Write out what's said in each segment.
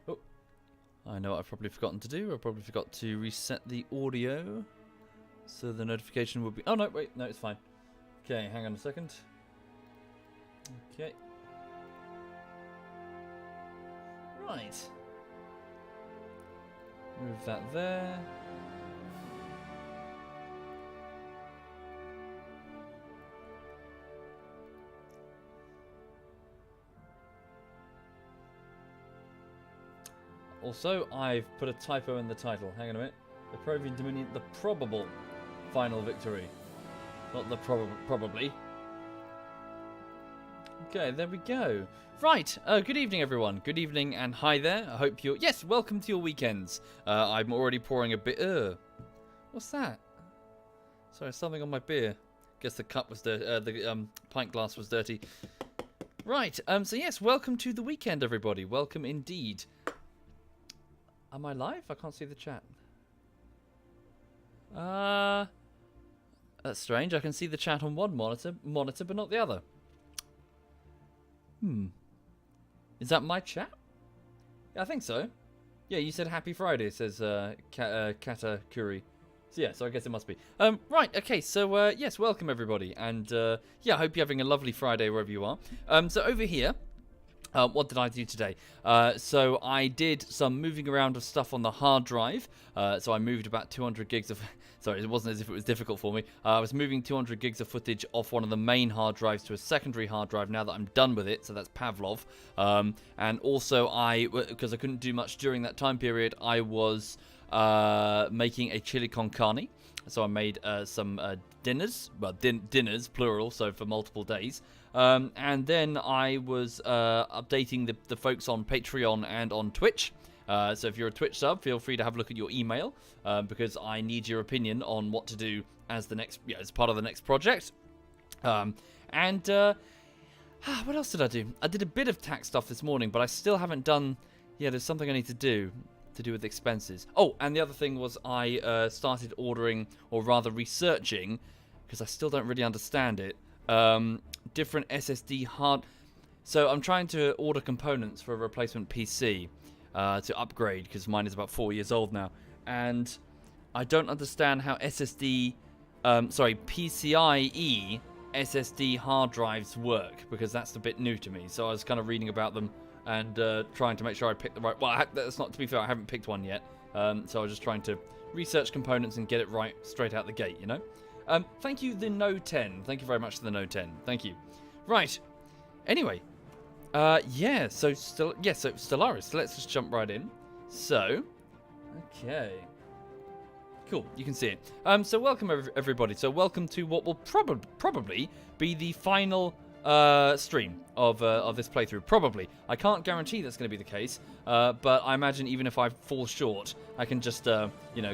Oh, I know what I've probably forgotten to do. I probably forgot to reset the audio, so the notification will be... Oh, no, wait, no, it's fine. Okay, hang on a second. Okay. Right. Move that there. Also, I've put a typo in the title. Hang on a minute. The Provian Dominion, the probable final victory. Not the probably. Okay, there we go. Right, good evening everyone. Good evening and hi there. I hope you're... Yes, welcome to your weekends. I'm already pouring a bit... What's that? Sorry, something on my beer. Guess the cup was dirty. The pint glass was dirty. Right, so yes, welcome to the weekend everybody. Welcome indeed. Am I live? I can't see the chat. That's strange. I can see the chat on one monitor, but not the other. Is that my chat? Yeah, I think so. Yeah, you said Happy Friday, says Katakuri. So yeah, so I guess it must be. Right, okay, so yes, welcome everybody. And yeah, I hope you're having a lovely Friday wherever you are. So over here, what did I do today? So I did some moving around of stuff on the hard drive. So I moved about 200 gigs of... Sorry, it wasn't as if it was difficult for me. I was moving 200 gigs of footage off one of the main hard drives to a secondary hard drive now that I'm done with it. So that's Pavlov. And also because I couldn't do much during that time period, I was making a chili con carne. So I made some dinners. Well, dinners, plural, so for multiple days. And then I was updating the folks on Patreon and on Twitch. So if you're a Twitch sub, feel free to have a look at your email because I need your opinion on what to do as the next, as part of the next project. What else did I do? I did a bit of tax stuff this morning, but I still haven't done. Yeah, there's something I need to do with expenses. Oh, and the other thing was I started ordering, or rather researching, because I still don't really understand it. Different SSD hard. So I'm trying to order components for a replacement PC. To upgrade because mine is about 4 years old now, and I don't understand how PCIe SSD hard drives work because that's a bit new to me. So I was kind of reading about them and trying to make sure I picked the right. Well, that's not, to be fair, I haven't picked one yet. So I was just trying to research components and get it right straight out the gate, you know. Thank you, the No 10. Thank you very much to the No 10. Thank you. Right. Anyway. Yeah, so Stellaris. Let's just jump right in. So, okay. Cool, you can see it. So welcome everybody. So welcome to what will probably be the final stream of this playthrough. Probably. I can't guarantee that's going to be the case, but I imagine even if I fall short, I can just,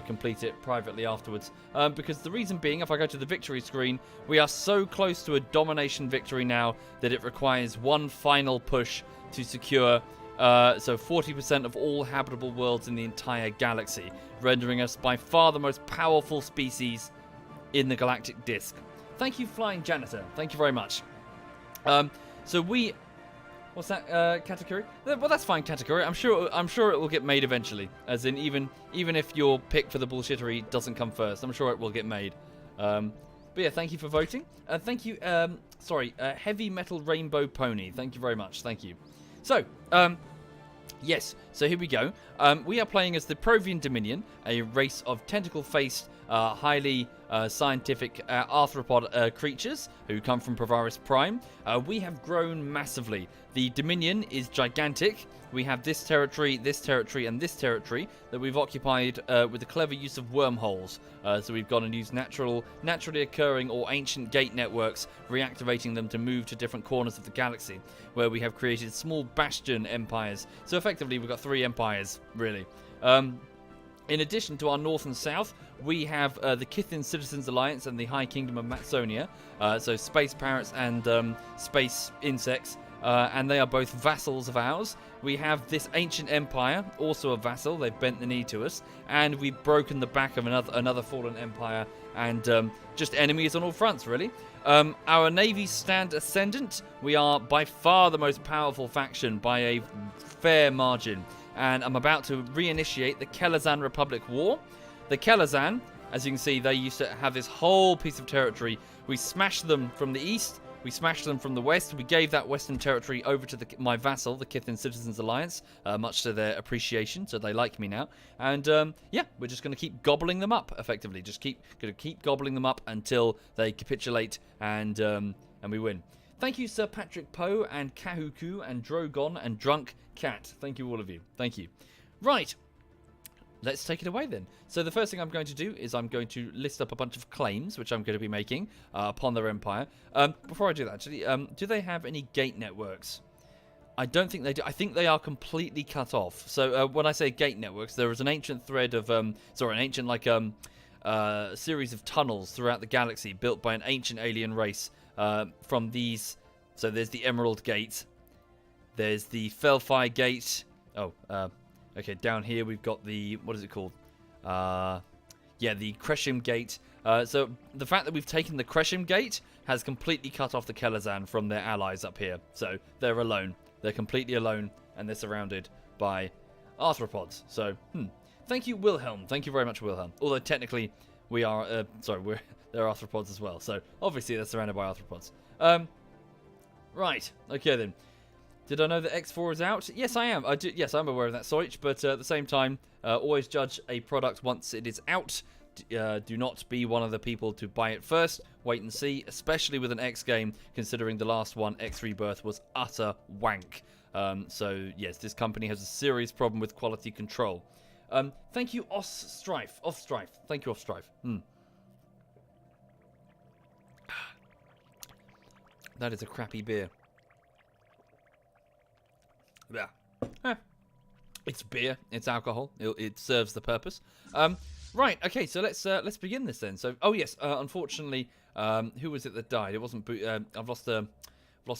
complete it privately afterwards. Because the reason being, if I go to the victory screen, we are so close to a domination victory now that it requires one final push to secure 40% of all habitable worlds in the entire galaxy, rendering us by far the most powerful species in the galactic disk. Thank you, Flying Janitor. Thank you very much. What's that, Katakuri? Well, that's fine, Katakuri. I'm sure it will get made eventually. As in, even if your pick for the bullshittery doesn't come first, I'm sure it will get made. But yeah, thank you for voting. Thank you. Heavy Metal Rainbow Pony. Thank you very much. Thank you. So, yes. So here we go. We are playing as the Provian Dominion, a race of tentacle-faced, highly scientific arthropod creatures who come from Provaris Prime. We have grown massively. The Dominion is gigantic. We have this territory, and this territory that we've occupied with the clever use of wormholes. So we've gone and used naturally occurring or ancient gate networks, reactivating them to move to different corners of the galaxy, where we have created small bastion empires. So effectively, we've got 3 empires, really. In addition to our north and south, we have the Kithin Citizens Alliance and the High Kingdom of Matsonia, so space parrots and space insects. and they are both vassals of ours. We have this ancient empire, also a vassal. They've bent the knee to us, and we've broken the back of another fallen empire, and just enemies on all fronts, really. Our navies stand ascendant. We are by far the most powerful faction by a fair margin, and I'm about to reinitiate the Kelazan Republic War. The Kelazan, as you can see, they used to have this whole piece of territory. We smashed them from the east. We smashed them from the west. We gave that western territory over to my vassal, the Kithin Citizens Alliance, much to their appreciation, so they like me now. And, yeah, we're just going to keep gobbling them up, effectively. Just going to keep gobbling them up until they capitulate and we win. Thank you, Sir Patrick Poe and Kahuku and Drogon and Drunk Cat. Thank you, all of you. Thank you. Right. Let's take it away then. So the first thing I'm going to do is I'm going to list up a bunch of claims, which I'm going to be making upon their empire. Before I do that, actually, do they have any gate networks? I don't think they do. I think they are completely cut off. So when I say gate networks, there is an ancient thread of, an ancient series of tunnels throughout the galaxy built by an ancient alien race from these. So there's the Emerald Gate. There's the Felfire Gate. Okay, down here we've got the, what is it called? The Kreshim Gate. So the fact that we've taken the Kreshim Gate has completely cut off the Kelazan from their allies up here. So they're alone. They're completely alone, and they're surrounded by arthropods. So, thank you, Wilhelm. Thank you very much, Wilhelm. Although technically we are, they're arthropods as well. So obviously they're surrounded by arthropods. Right. Okay then. Did I know that X4 is out? Yes, I am. Yes, I'm aware of that, Soich, but at the same time, always judge a product once it is out. Do not be one of the people to buy it first. Wait and see, especially with an X game, considering the last one, X Rebirth, was utter wank. So, yes, this company has a serious problem with quality control. Thank you, Off-Strife. Thank you, Off-Strife. That is a crappy beer. Yeah. It's beer. It's alcohol. It serves the purpose. Right. Okay. So let's begin this then. So, yes. Unfortunately, who was it that died? It wasn't. I've lost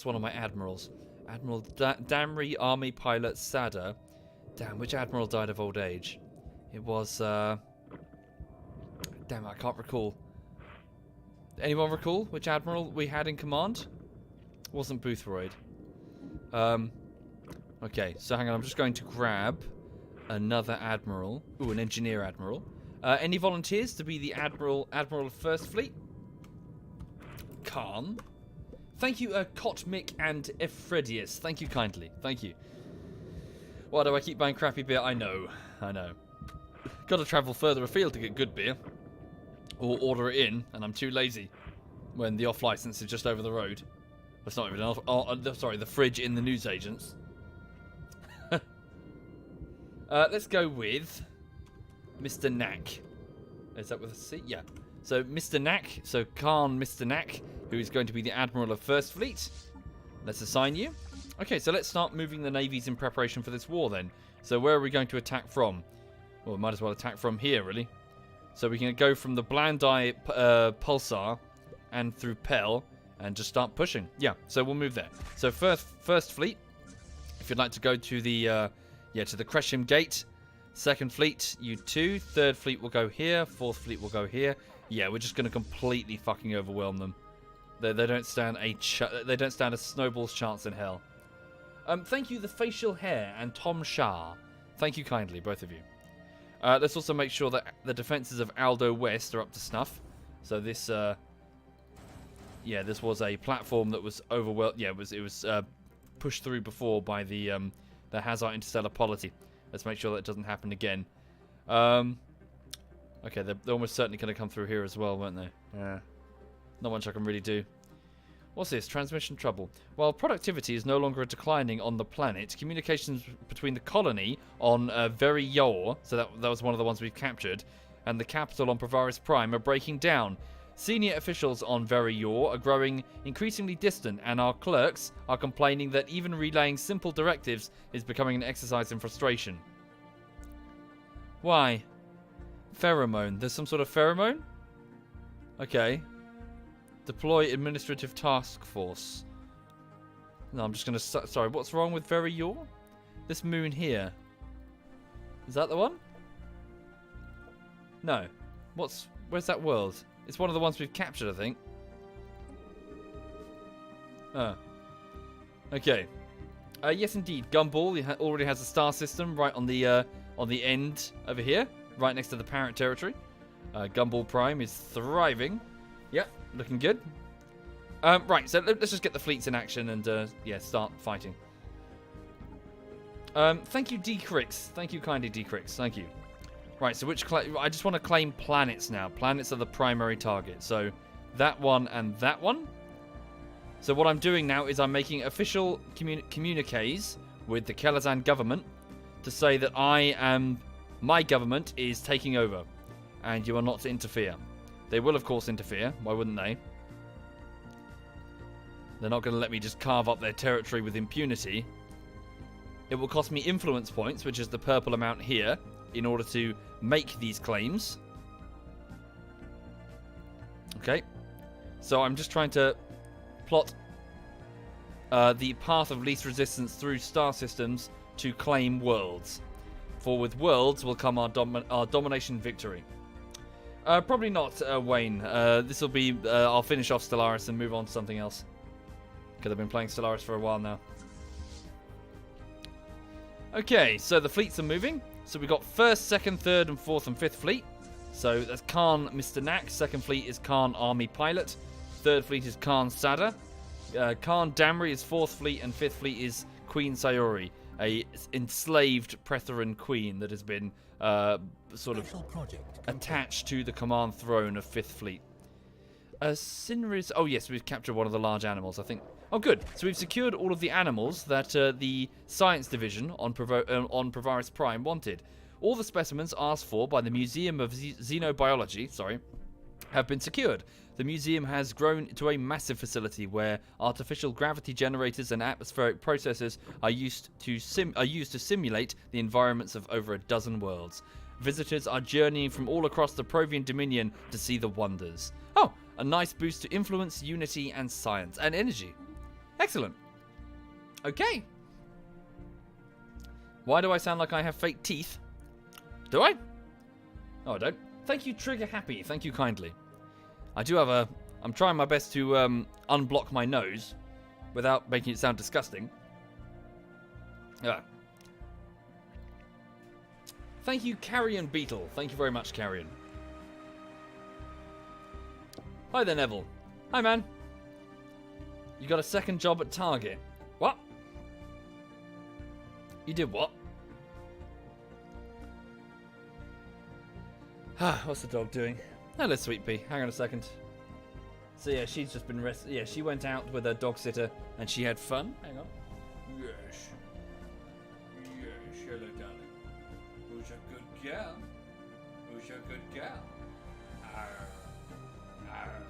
one of my admirals. Admiral Damri Army Pilot Sada. Damn. Which admiral died of old age? It was. Damn. I can't recall. Anyone recall which admiral we had in command? It wasn't Boothroyd. Okay, so hang on, I'm just going to grab another admiral. Ooh, an engineer admiral. Any volunteers to be the admiral of First Fleet? Khan. Thank you, Kotmik and Ephredius. Thank you kindly. Thank you. Why do I keep buying crappy beer? I know. Got to travel further afield to get good beer. Or order it in, and I'm too lazy when the off-license is just over the road. That's not even the fridge in the newsagents. Let's go with Mr. Knack. Is that with a C? Yeah. So Mr. Knack, so Khan Mr. Knack, who is going to be the Admiral of First Fleet. Let's assign you. Okay, so let's start moving the navies in preparation for this war then. So where are we going to attack from? Well, we might as well attack from here, really. So we can go from the Blandai Pulsar and through Pell and just start pushing. Yeah, so we'll move there. So first Fleet, if you'd like to go to the to the Kreshim Gate. Second Fleet, you two. Third Fleet will go here. Fourth Fleet will go here. Yeah, we're just going to completely fucking overwhelm them. They don't stand a snowball's chance in hell. Thank you, the Facial Hair and Tom Shah. Thank you kindly, both of you. Let's also make sure that the defenses of Aldo West are up to snuff. So this, this was a platform that was overwhelmed. Yeah, it was pushed through before by the Hazard Interstellar Polity. Let's make sure that doesn't happen again. Okay, they're almost certainly going to come through here as well, won't they? Yeah. Not much I can really do. What's this? Transmission trouble. While productivity is no longer declining on the planet, communications between the colony on Very Yor, so that was one of the ones we've captured, and the capital on Provaris Prime are breaking down. Senior officials on Very Yor are growing increasingly distant, and our clerks are complaining that even relaying simple directives is becoming an exercise in frustration. Why? Pheromone. There's some sort of pheromone? Okay. Deploy administrative task force. No, I'm just going to... Sorry, what's wrong with Very Yor? This moon here. Is that the one? No. Where's that world? It's one of the ones we've captured, I think. Oh. Okay. Yes, indeed. Gumball already has a star system right on the end over here, right next to the parent territory. Gumball Prime is thriving. Yep, looking good. Right, so let's just get the fleets in action and yeah, start fighting. Thank you, Decrix. Thank you kindly, Decrix. Thank you. Right, so I just want to claim planets now. Planets are the primary target. So that one and that one. So what I'm doing now is I'm making official communiques with the Kelazan government to say that my government is taking over and you are not to interfere. They will, of course, interfere. Why wouldn't they? They're not going to let me just carve up their territory with impunity. It will cost me influence points, which is the purple amount here, in order to make these claims. Okay. So I'm just trying to plot the path of least resistance through star systems to claim worlds. For with worlds will come our domination victory. Probably not, Wayne. This will be... I'll finish off Stellaris and move on to something else. Because I've been playing Stellaris for a while now. Okay, so the fleets are moving. So we've got 1st, 2nd, 3rd, and 4th and 5th fleet. So that's Khan Mr. Knack. 2nd fleet is Khan Army Pilot. 3rd fleet is Khan Sada. Khan Damri is 4th fleet, and 5th fleet is Queen Sayori, a enslaved Pretheran queen that has been sort of attached to the command throne of 5th fleet. Sinri's... Oh yes, we've captured one of the large animals, I think. Oh good, so we've secured all of the animals that the science division on Provaris Prime wanted. All the specimens asked for by the Museum of Xenobiology, have been secured. The museum has grown to a massive facility where artificial gravity generators and atmospheric processes are used to simulate the environments of over a dozen worlds. Visitors are journeying from all across the Provian Dominion to see the wonders. Oh, a nice boost to influence, unity, and science and energy. Excellent. Okay. Why do I sound like I have fake teeth? Do I? Oh, I don't. Thank you, Trigger Happy. Thank you kindly. I do have a... I'm trying my best to unblock my nose without making it sound disgusting. Yeah. Thank you, Carrion Beetle. Thank you very much, Carrion. Hi there, Neville. Hi, man. You got a second job at Target. What? You did what? What's the dog doing? Hello, Sweet Pea. Hang on a second. So yeah, she's just been yeah, she went out with her dog sitter and she had fun. Hang on. Yes. Yes, hello, darling. Who's a good girl? Who's a good girl? Arr. Arr.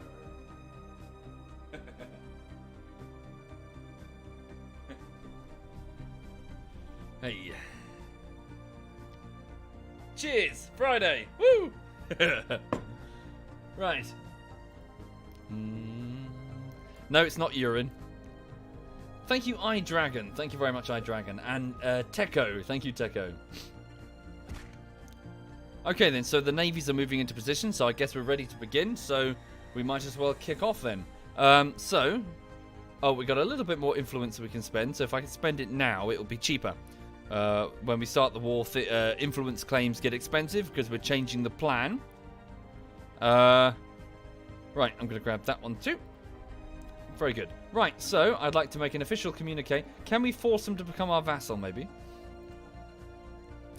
Hey. Cheers! Friday! Woo! Right. No, it's not urine. Thank you, iDragon. Thank you very much, iDragon. And Techo. Thank you, Techo. Okay, then. So the navies are moving into position. So I guess we're ready to begin. So we might as well kick off then. Oh, we got a little bit more influence we can spend. So if I can spend it now, it'll be cheaper. When we start the war, influence claims get expensive because we're changing the plan. Right, I'm going to grab that one too. Very good. Right, so I'd like to make an official communique. Can we force them to become our vassal, maybe?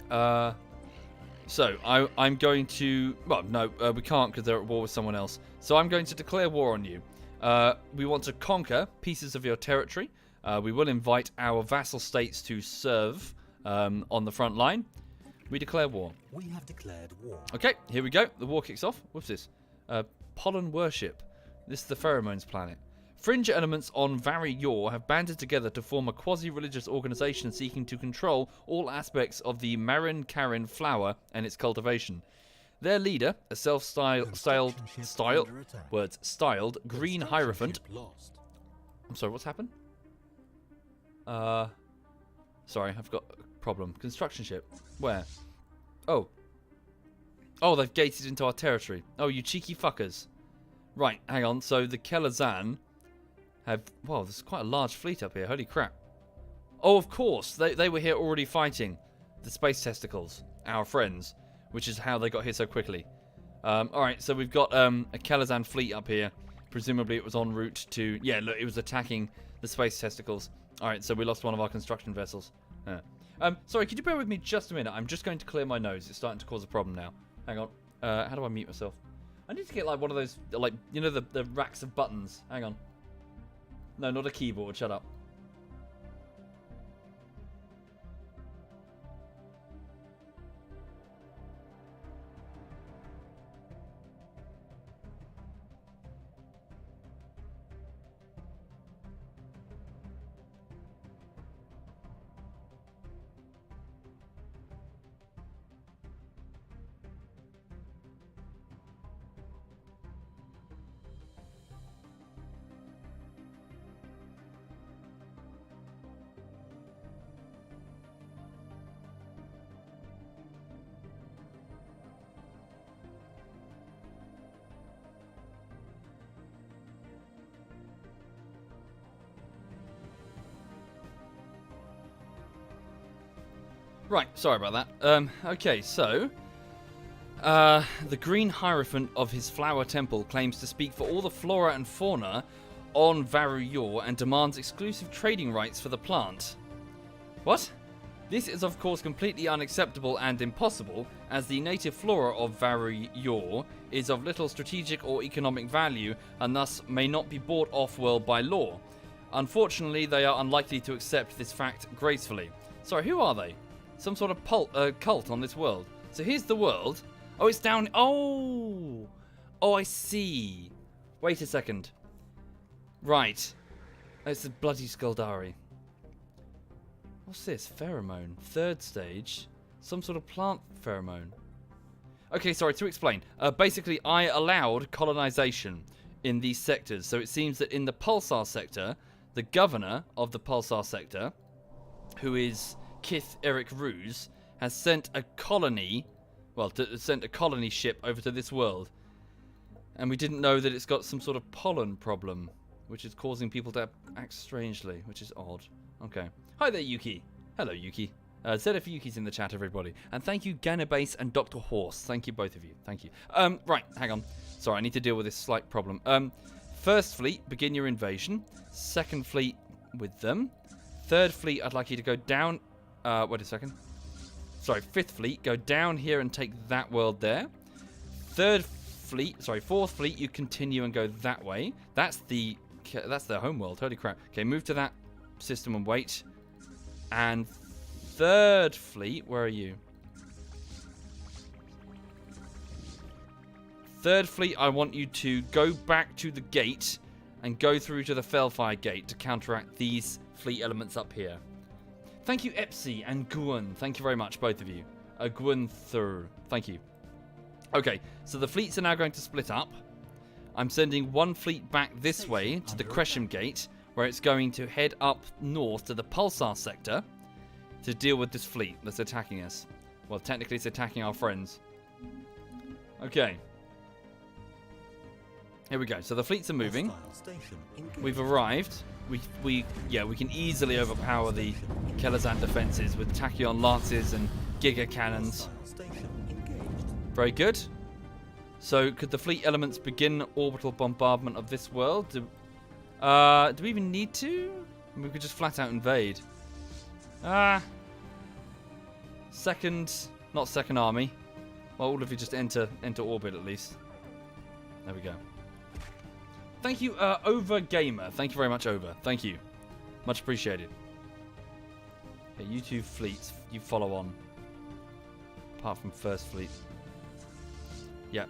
So I'm going to... Well, no, we can't because they're at war with someone else. So I'm going to declare war on you. We want to conquer pieces of your territory. We will invite our vassal states to serve on the front line. We declare war. We have declared war. Okay, here we go. The war kicks off. What's this? Pollen worship. This is the pheromones planet. Fringe elements on Very Yor have banded together to form a quasi-religious organization seeking to control all aspects of the Marin Karin flower and its cultivation. Their leader, a styled Green Hierophant. I'm sorry, what's happened? Sorry, I've got a problem. Construction ship. Where? Oh. Oh, they've gated into our territory. Oh, you cheeky fuckers. Right, hang on. So the Kelazan have... Wow, there's quite a large fleet up here. Holy crap. Oh, of course. They were here already fighting the space testicles, our friends, which is how they got here so quickly. Alright, so we've got a Kelazan fleet up here. Presumably it was en route to... Yeah, look, it was attacking the space testicles. Alright, so we lost one of our construction vessels. Sorry, could you bear with me just a minute? I'm just going to clear my nose. It's starting to cause a problem now. Hang on. How do I mute myself? I need to get like one of those, like, you know, the racks of buttons. Hang on. No, not a keyboard. Shut up. Right, sorry about that. Okay, so... the Green Hierophant of his Flower Temple claims to speak for all the flora and fauna on Varu Yor and demands exclusive trading rights for the plant. What? This is of course completely unacceptable and impossible, as the native flora of Varu Yor is of little strategic or economic value and thus may not be bought off-world by law. Unfortunately, they are unlikely to accept this fact gracefully. Sorry, who are they? Some sort of cult on this world. So here's the world. Oh, it's down... Oh! Oh, I see. Wait a second. Right. It's the bloody Skuldari. What's this? Pheromone. Third stage. Some sort of plant pheromone. Okay, sorry, to explain. Basically, I allowed colonization in these sectors. So it seems that in the Pulsar sector, the governor of the Pulsar sector, who is Kith Eric Ruse, has sent a colony... Well, sent a colony ship over to this world. And we didn't know that it's got some sort of pollen problem, which is causing people to act strangely, which is odd. Okay. Hi there, Yuki. Hello, Yuki. ZF Yuki's in the chat, everybody. And thank you, Ganabase and Dr. Horse. Thank you, both of you. Thank you. Right, hang on. Sorry, I need to deal with this slight problem. First fleet, begin your invasion. Second fleet, with them. Third fleet, I'd like you to go down... wait a second. Sorry, fifth fleet, go down here and take that world there. Fourth fleet, you continue and go that way. That's the home world. Holy crap. Okay, move to that system and wait. And third fleet, where are you? Third fleet, I want you to go back to the gate and go through to the Felfire gate to counteract these fleet elements up here. Thank you, Epsi and Gwyn. Thank you very much, both of you. Gwynthur. Thank you. Okay, so the fleets are now going to split up. I'm sending one fleet back this way to the Cresham Gate, where it's going to head up north to the Pulsar sector to deal with this fleet that's attacking us. Well, technically it's attacking our friends. Okay. Here we go. So the fleets are moving. We've arrived. We can easily overpower the Kelazan defenses with Tachyon lances and Giga cannons. Very good. So could the fleet elements begin orbital bombardment of this world? Do we even need to? We could just flat out invade. Not second army. Well, all of you just enter orbit at least. There we go. Thank you, Over Gamer. Thank you very much, Over. Thank you. Much appreciated. Okay, you two fleets, you follow on. Apart from first fleet. Yeah.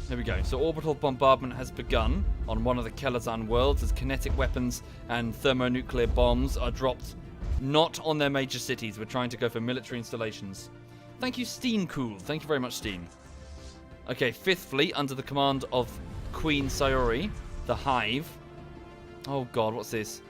There we go. So orbital bombardment has begun on one of the Kelazan worlds as kinetic weapons and thermonuclear bombs are dropped not on their major cities. We're trying to go for military installations. Thank you, Steencool. Thank you very much, Steen. Okay, fifth fleet under the command of Queen Sayori, the Hive. Oh god, what's this?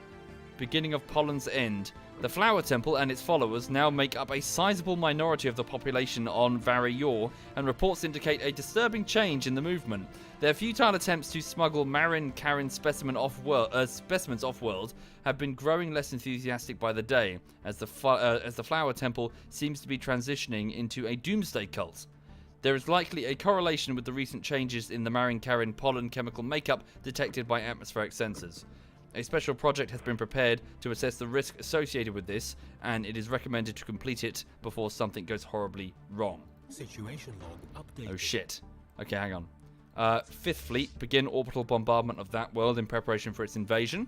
beginning of Pollen's end. The Flower Temple and its followers now make up a sizable minority of the population on Vary Yor, and reports indicate a disturbing change in the movement. Their futile attempts to smuggle Marin Karin specimens off-world have been growing less enthusiastic by the day, as the Flower Temple seems to be transitioning into a doomsday cult. There is likely a correlation with the recent changes in the Marin Karin pollen chemical makeup detected by atmospheric sensors. A special project has been prepared to assess the risk associated with this, and it is recommended to complete it before something goes horribly wrong. Situation log updated. Oh shit. Okay, hang on. Fifth Fleet, begin orbital bombardment of that world in preparation for its invasion.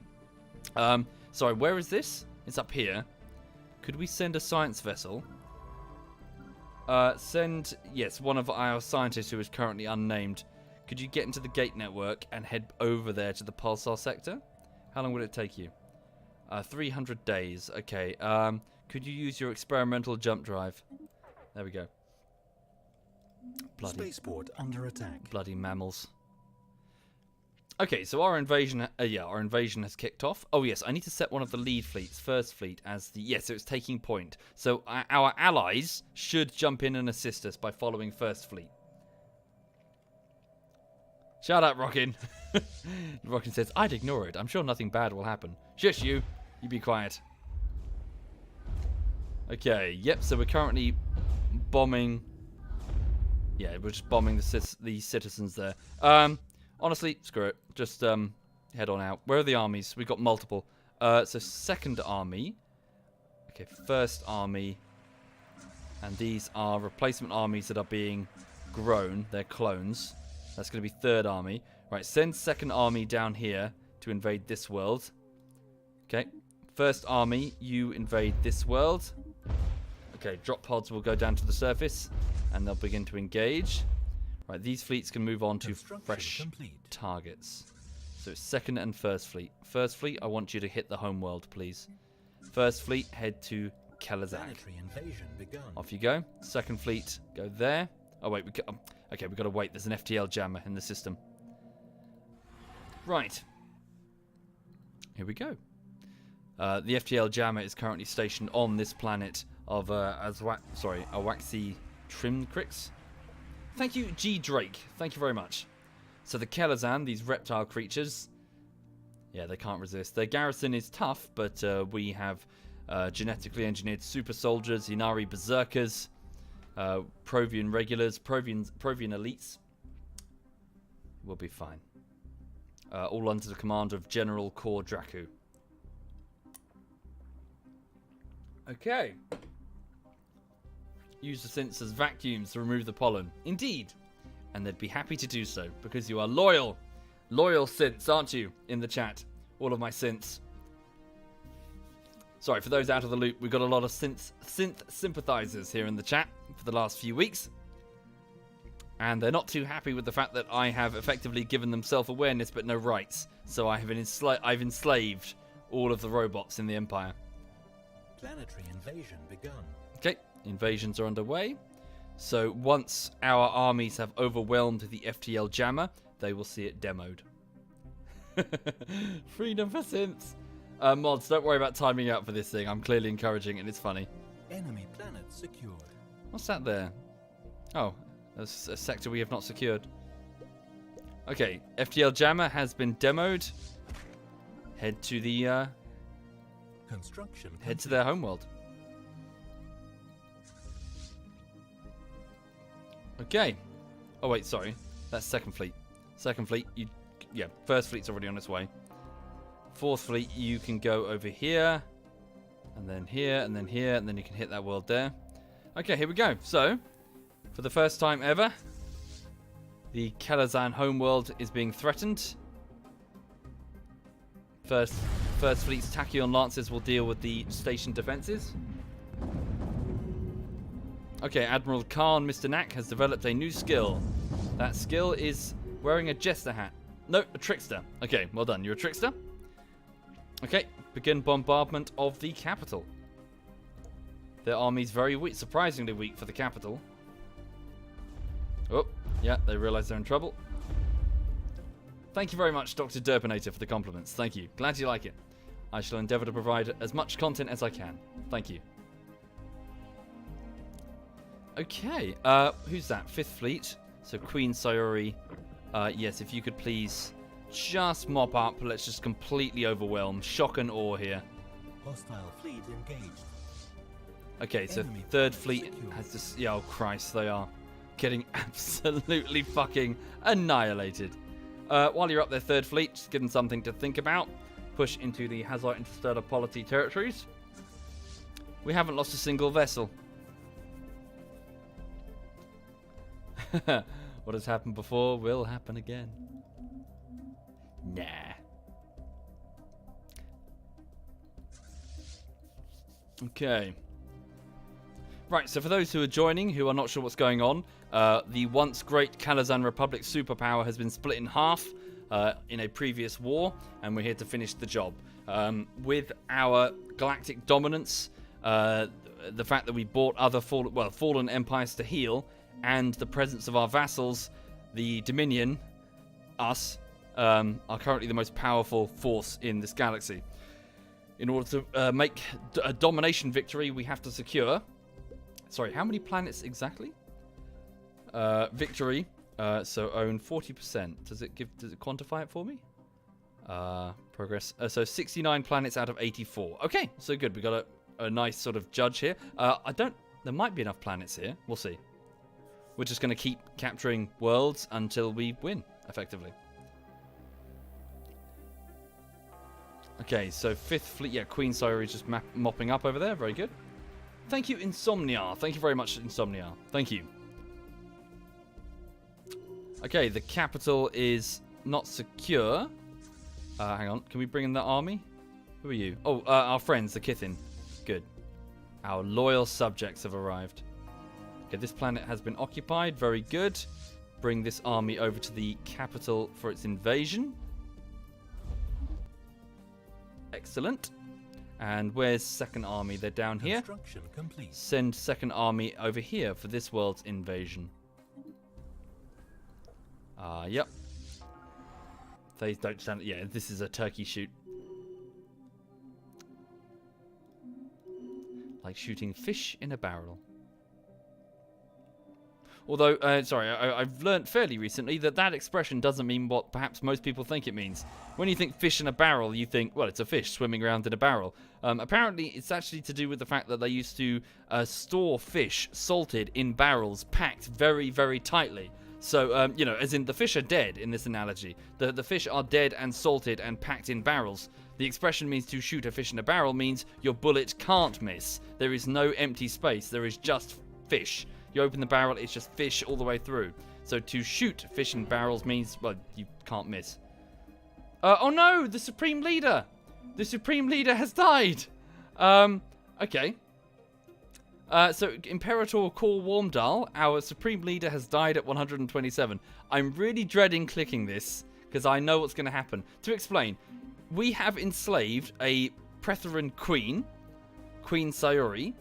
Sorry, where is this? It's up here. Could we send a science vessel? Send, yes, one of our scientists who is currently unnamed. Could you get into the gate network and head over there to the pulsar sector? How long would it take you? 300 days. Okay. Could you use your experimental jump drive? There we go. Spaceport under attack. Bloody mammals. Okay, so our invasion, our invasion has kicked off. Oh yes, I need to set one of the lead fleets, First Fleet, as the, yes, so it's taking point. So our allies should jump in and assist us by following First Fleet. Shout out, Rockin. Rockin says, I'd ignore it. I'm sure nothing bad will happen. Shush you. You be quiet. Okay, yep, so we're currently bombing. Yeah, we're just bombing the citizens there. Honestly, screw it. Just head on out. Where are the armies? We've got multiple. So second army. Okay, first army. And these are replacement armies that are being grown. They're clones. That's going to be third army. Right, send second army down here to invade this world. Okay. First army, you invade this world. Okay, drop pods will go down to the surface and they'll begin to engage. Right, these fleets can move on to fresh targets. So it's second and first fleet. First fleet, I want you to hit the home world, please. First fleet, head to Kelazak. Off you go. Second fleet, go there. Oh wait, okay, we've got to wait. There's an FTL jammer in the system. Right. Here we go. The FTL jammer is currently stationed on this planet of Awaxi Trimcrix. Thank you, G. Drake. Thank you very much. So the Kelazan, these reptile creatures, yeah, they can't resist. Their garrison is tough, but we have genetically engineered super soldiers, Inari berserkers, Provian regulars, Provian elites. We'll be fine. All under the command of General Kor Draku. Okay. Use the synths as vacuums to remove the pollen. Indeed. And they'd be happy to do so, because you are loyal. Loyal synths, aren't you? In the chat. All of my synths. Sorry, for those out of the loop, we've got a lot of synth sympathizers here in the chat for the last few weeks. And they're not too happy with the fact that I have effectively given them self-awareness but no rights. So I've enslaved all of the robots in the Empire. Planetary invasion begun. Okay, invasions are underway. So once our armies have overwhelmed the FTL jammer, they will see it demoed. Freedom for synths. Mods, don't worry about timing out for this thing. I'm clearly encouraging it and it's funny. Enemy planet secured. What's that there? Oh, that's a sector we have not secured. Okay, FTL jammer has been demoed. Head to the head to their homeworld. Okay. Oh wait, sorry. That's second fleet. Second fleet, yeah, first fleet's already on its way. Fourth fleet, you can go over here, and then here, and then here, and then you can hit that world there. Okay, here we go. So, for the first time ever, the Kelazan homeworld is being threatened. First fleet's Tachyon Lancers will deal with the station defenses. Okay, Admiral Khan, Mr. Knack, has developed a new skill. That skill is wearing a jester hat. No, a trickster. Okay, well done. You're a trickster. Okay, begin bombardment of the capital. Their army's very weak, surprisingly weak for the capital. Oh, yeah, they realize they're in trouble. Thank you very much, Dr. Derpinator, for the compliments. Thank you. Glad you like it. I shall endeavour to provide as much content as I can. Thank you. Okay, who's that? 5th Fleet. So Queen Sayuri. Yes, if you could please just mop up. Let's just completely overwhelm. Shock and awe here. Hostile fleet engaged. Okay, so Enemy 3rd planet Fleet secure. has this... Yeah, oh Christ, they are getting absolutely fucking annihilated. While you're up there, 3rd Fleet, just give them something to think about. Push into the Hazard Interstellar Polity territories. We haven't lost a single vessel. What has happened before will happen again. Nah. Okay. Right, so for those who are joining, who are not sure what's going on, the once great Kalazan Republic superpower has been split in half in a previous war, and we're here to finish the job. With our galactic dominance, the fact that we brought other fallen empires to heel, and the presence of our vassals, the Dominion, us, are currently the most powerful force in this galaxy. In order to make a domination victory, we have to secure... Sorry, how many planets exactly? Victory. So own 40%. Does it quantify it for me? Progress. So 69 planets out of 84. Okay, so good. We got a nice sort of judge here. There might be enough planets here. We'll see. We're just going to keep capturing worlds until we win, effectively. Okay, so 5th Fleet. Yeah, Queen Sayuri is just mopping up over there. Very good. Thank you, Insomnia. Thank you very much, Insomnia. Thank you. Okay, the capital is not secure. Hang on. Can we bring in the army? Who are you? Oh, our friends, the Kithin. Good. Our loyal subjects have arrived. Okay, this planet has been occupied. Very good. Bring this army over to the capital for its invasion. Excellent. And where's 2nd Army? They're down here. Construction complete. Send 2nd Army over here for this world's invasion. Yep. They don't stand... Yeah, this is a turkey shoot. Like shooting fish in a barrel. Although, sorry, I've learnt fairly recently that expression doesn't mean what perhaps most people think it means. When you think fish in a barrel, you think, well, it's a fish swimming around in a barrel. Apparently, it's actually to do with the fact that they used to store fish salted in barrels packed very, very tightly. So, you know, as in the fish are dead in this analogy. The fish are dead and salted and packed in barrels. The expression means to shoot a fish in a barrel means your bullet can't miss. There is no empty space. There is just fish. You open the barrel, it's just fish all the way through. So to shoot fish in barrels means, well, you can't miss. Oh no, the Supreme Leader! The Supreme Leader has died! Okay. So Imperator Kor Wormdahl, our Supreme Leader, has died at 127. I'm really dreading clicking this, because I know what's going to happen. To explain, we have enslaved a Pretheran Queen, Queen Sayuri,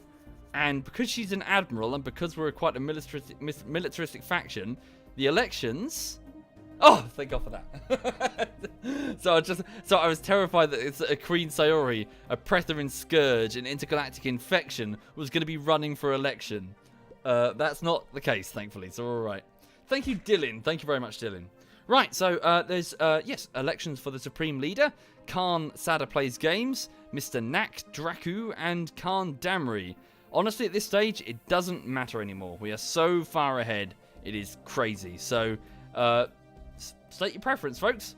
and because she's an admiral and because we're quite a militaristic faction, the elections... Oh, thank God for that. So I was terrified that it's a Queen Sayuri, a Pretheran scourge, an intergalactic infection, was going to be running for election. That's not the case, thankfully, so we're all right. Thank you, Dylan. Thank you very much, Dylan. Right, so there's, yes, elections for the Supreme Leader. Khan Sada plays games, Mr. Nak Draku, and Khan Damri. Honestly, at this stage, it doesn't matter anymore. We are so far ahead. It is crazy. So, state your preference, folks.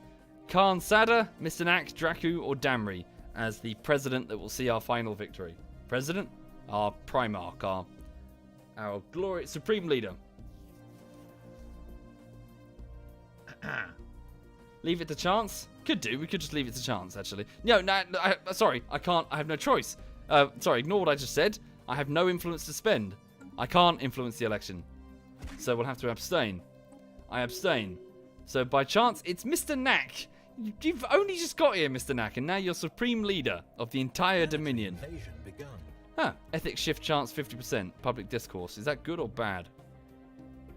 Khan Sada, Mr. Nak, Draku, or Damri as the president that will see our final victory. President? Our Primarch, our glorious Supreme Leader. Leave it to chance? Could do. We could just leave it to chance, actually. No, sorry. I can't. I have no choice. Sorry, ignore what I just said. I have no influence to spend. I can't influence the election. So we'll have to abstain. I abstain. So by chance, it's Mr. Nak. You've only just got here, Mr. Nak, and now you're Supreme Leader of the entire Dominion. Invasion begun. Huh. Ethics shift chance 50%. Public discourse. Is that good or bad?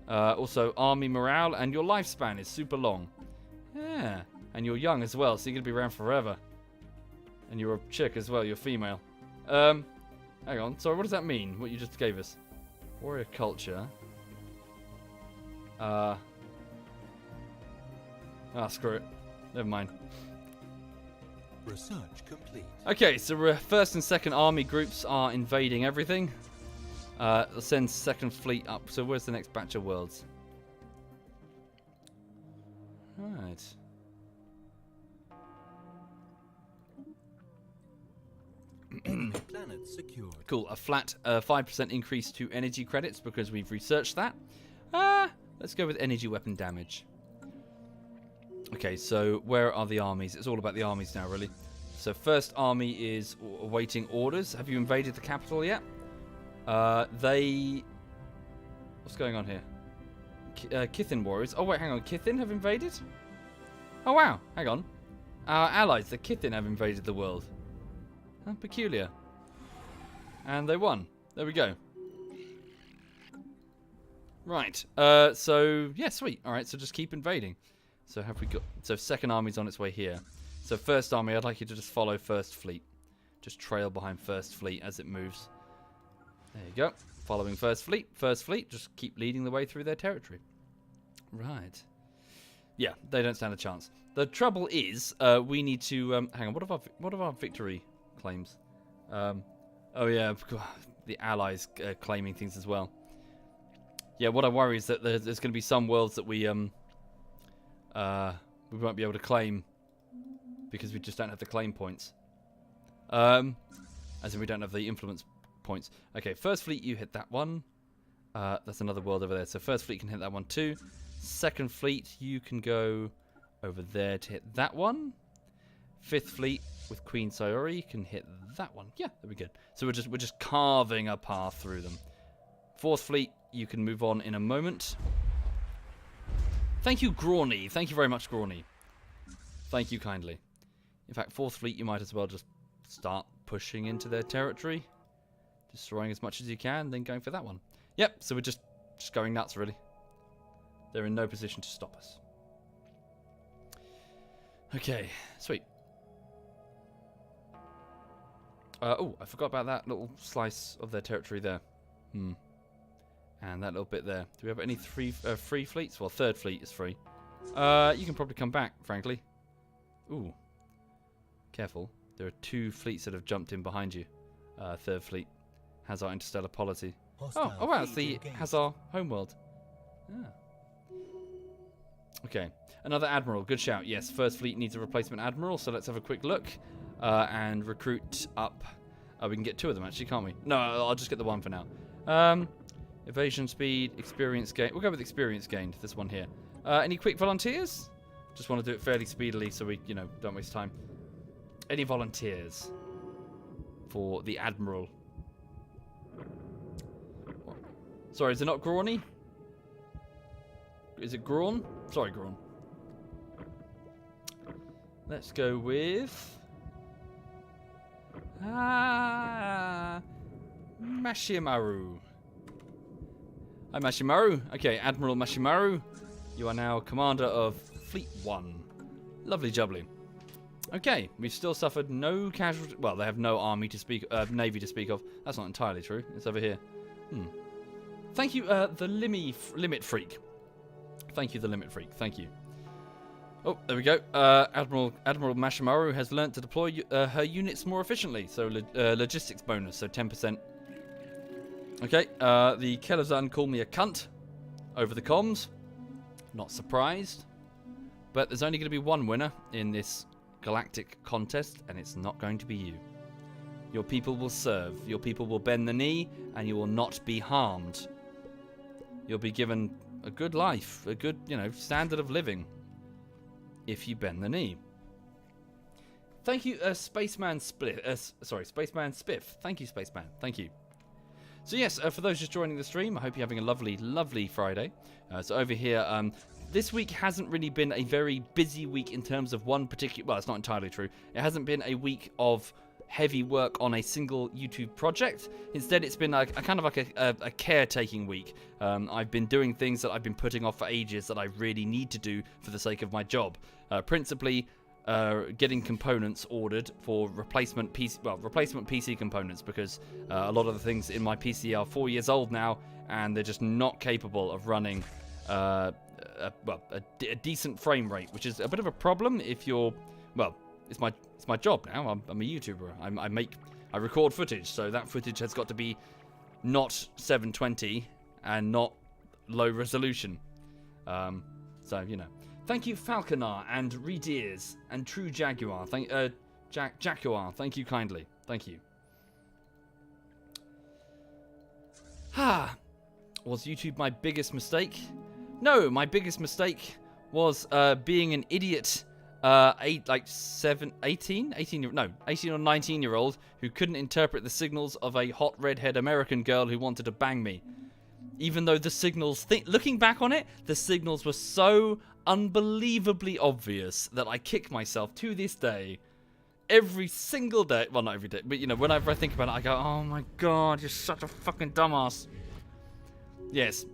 Also, army morale, and your lifespan is super long. Yeah. And you're young as well, so you're going to be around forever. And you're a chick as well. You're female. Hang on. Sorry, what does that mean? What you just gave us? Warrior culture. Screw it. Never mind. Research complete. Okay, so first and second army groups are invading everything. Let's send second fleet up. So where's the next batch of worlds? Right. Enemy planet secured. Cool. A flat 5% increase to energy credits because we've researched that. Let's go with energy weapon damage. Okay, so where are the armies? It's all about the armies now, really. So first army is awaiting orders. Have you invaded the capital yet? What's going on here? Kithin warriors. Oh, wait, hang on. Kithin have invaded? Oh, wow. Hang on. Our allies, the Kithin, have invaded the world. How peculiar. And they won. There we go. Right. So, yeah, sweet. All right, so just keep invading. So have we got... So second army's on its way here. So first army, I'd like you to just follow first fleet. Just trail behind first fleet as it moves. There you go. Following first fleet. First fleet, just keep leading the way through their territory. Right. Yeah, they don't stand a chance. The trouble is, we need to... hang on, what are our victory claims? Oh yeah, the allies claiming things as well. Yeah, what I worry is that there's going to be some worlds that we won't be able to claim because we just don't have the claim points. As in we don't have the influence points. Okay, first fleet, you hit that one. That's another world over there. So first fleet can hit that one too. Second fleet, you can go over there to hit that one. Fifth fleet with Queen Sayori can hit that one. Yeah, there we go. So we're just carving a path through them. Fourth fleet, you can move on in a moment. Thank you, Grawny. Thank you very much, Grawny. Thank you kindly. In fact, fourth fleet, you might as well just start pushing into their territory. Destroying as much as you can, then going for that one. Yep, so we're just going nuts, really. They're in no position to stop us. Okay, sweet. Oh, I forgot about that little slice of their territory there. And that little bit there. Do we have any free fleets? Well, third fleet is free. You can probably come back, frankly. Ooh. Careful. There are two fleets that have jumped in behind you. Third fleet has our interstellar policy. Oh wow, it's the Hazar homeworld. Ah. Okay, another admiral. Good shout. Yes, first fleet needs a replacement admiral, so let's have a quick look and recruit up. We can get two of them actually, can't we? No, I'll just get the one for now. Evasion speed, experience gain. We'll go with experience gained. This one here. Any quick volunteers? Just want to do it fairly speedily so we, don't waste time. Any volunteers for the admiral? What? Sorry, is it not Grawny? Is it Grawn? Sorry, Grawn. Let's go with... Mashimaru. Hi, Mashimaru. Okay, Admiral Mashimaru. You are now commander of Fleet 1. Lovely jubbly. Okay, we've still suffered no casualties. Well, they have no army to speak, navy to speak of. That's not entirely true. It's over here. Thank you, the Limit Freak. Thank you, the Limit Freak. Thank you. Oh, there we go. Admiral Mashimaru has learnt to deploy her units more efficiently. So logistics bonus, so 10%. Okay, the Kelazan called me a cunt over the comms. Not surprised. But there's only going to be one winner in this galactic contest, and it's not going to be you. Your people will serve. Your people will bend the knee, and you will not be harmed. You'll be given a good life, a good, standard of living, if you bend the knee. Thank you, Spaceman Spiff. Spaceman Spiff. Thank you, Spaceman. Thank you. So yes, for those just joining the stream, I hope you're having a lovely, lovely Friday. So over here, this week hasn't really been a very busy week in terms of one particular... Well, it's not entirely true. It hasn't been a week of heavy work on a single YouTube project. Instead, it's been a kind of like a caretaking week. I've been doing things that I've been putting off for ages that I really need to do for the sake of my job. Principally, getting components ordered for replacement PC components, because a lot of the things in my PC are 4 years old now, and they're just not capable of running a decent frame rate, which is a bit of a problem if you're, well, it's my job now. I'm a YouTuber. I record footage, so that footage has got to be not 720 and not low resolution. So you know. Thank you, Falconar and Redeers and True Jaguar. Jaguar. Thank you kindly. Thank you. Was YouTube my biggest mistake? No, my biggest mistake was being an idiot 18 or 19-year-old who couldn't interpret the signals of a hot redhead American girl who wanted to bang me. Even though the signals, looking back on it, the signals were so unbelievably obvious that I kick myself to this day. Every single day. Well, not every day, but you know, whenever I think about it, I go, oh my god, you're such a fucking dumbass. Yes.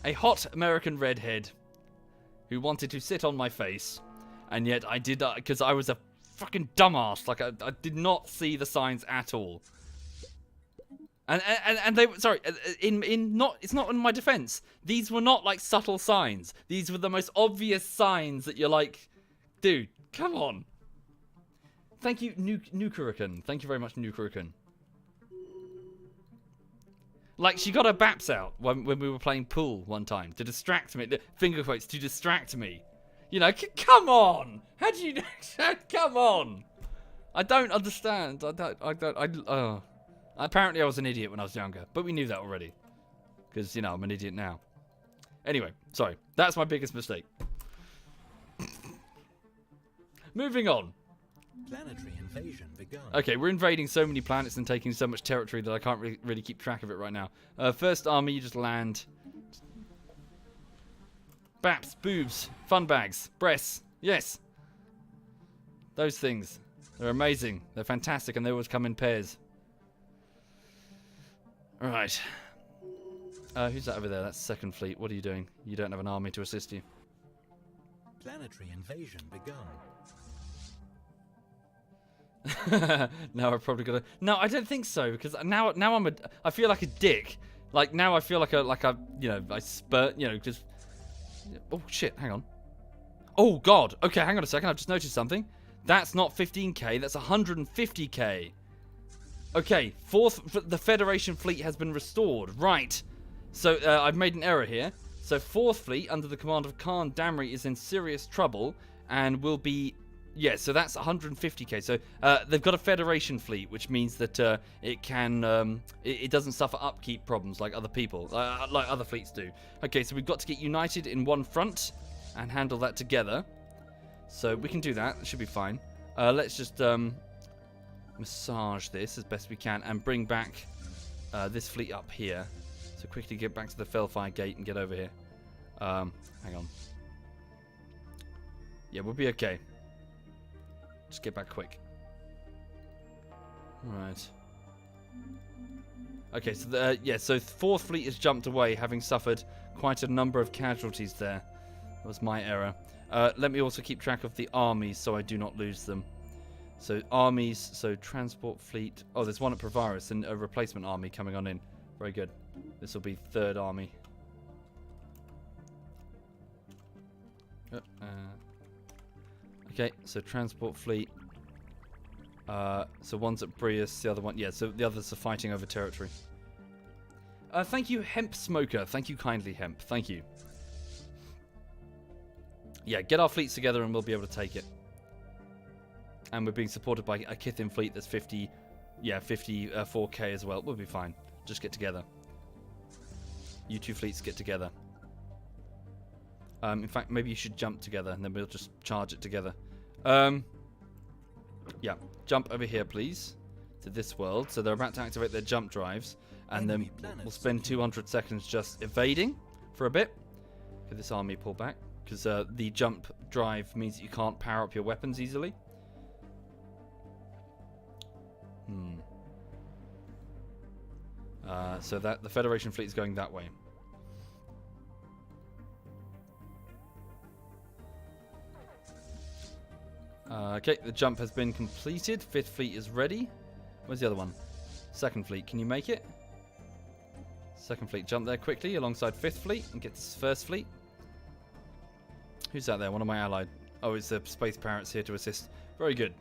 A hot American redhead who wanted to sit on my face, and yet I did that because I was a fucking dumbass. Like, I did not see the signs at all. And they, sorry, it's not in my defense. These were not like subtle signs. These were the most obvious signs that you're like, dude, come on. Thank you, Nukurikan. Thank you very much, Nukurikan. Like, she got her baps out when we were playing pool one time to distract me. Finger quotes, to distract me. You know, come on. How do you, come on. I don't understand. Apparently I was an idiot when I was younger, but we knew that already. Because, you know, I'm an idiot now. Anyway, sorry. That's my biggest mistake. Moving on. Planetary invasion begun. Okay, we're invading so many planets and taking so much territory that I can't really keep track of it right now. First army, you just land. Baps, boobs, fun bags, breasts. Yes. Those things. They're amazing. They're fantastic, and they always come in pairs. Alright. Who's that over there? That's Second Fleet. What are you doing? You don't have an army to assist you. Planetary invasion begun. Now I've probably got to... No, I don't think so, because now I feel like a dick. Like, now I feel like a you know, I spurt, you know, just... Oh, shit, hang on. Oh, God. Okay, hang on a second. I've just noticed something. That's not 15k, that's 150k. Okay, the Federation fleet has been restored. Right. So, I've made an error here. So, 4th Fleet, under the command of Khan Damri, is in serious trouble and will be... Yeah, so that's 150k. So, they've got a Federation fleet, which means that it can... it doesn't suffer upkeep problems like other people, like other fleets do. Okay, so we've got to get united in one front and handle that together. So, we can do that. It should be fine. Let's just... massage this as best we can and bring back this fleet up here. So quickly get back to the Felfire Gate and get over here. Hang on. Yeah, we'll be okay. Just get back quick. Right. Okay, so so 4th Fleet has jumped away, having suffered quite a number of casualties there. That was my error. Let me also keep track of the armies so I do not lose them. So armies, so transport fleet. Oh, there's one at Provaris and a replacement army coming on in. Very good. This will be 3rd army. Okay, so transport fleet. So one's at Brius, the other one, yeah. So the others are fighting over territory. Thank you, Hemp Smoker. Thank you kindly, Hemp. Thank you. Yeah, get our fleets together and we'll be able to take it. And we're being supported by a Kithin fleet that's 54k as well. We'll be fine. Just get together. You two fleets get together. In fact, maybe you should jump together and then we'll just charge it together. Yeah, jump over here, please, to this world. So they're about to activate their jump drives. And then we'll spend 200 seconds just evading for a bit. Okay, this army pull back. Because the jump drive means that you can't power up your weapons easily. So that the Federation fleet is going that way. Okay, the jump has been completed. 5th fleet is ready. Where's the other one? 2nd fleet, can you make it? 2nd fleet, jump there quickly alongside 5th fleet and get this 1st fleet. Who's that there? One of my allied. Oh, it's the Space Parrots here to assist. Very good.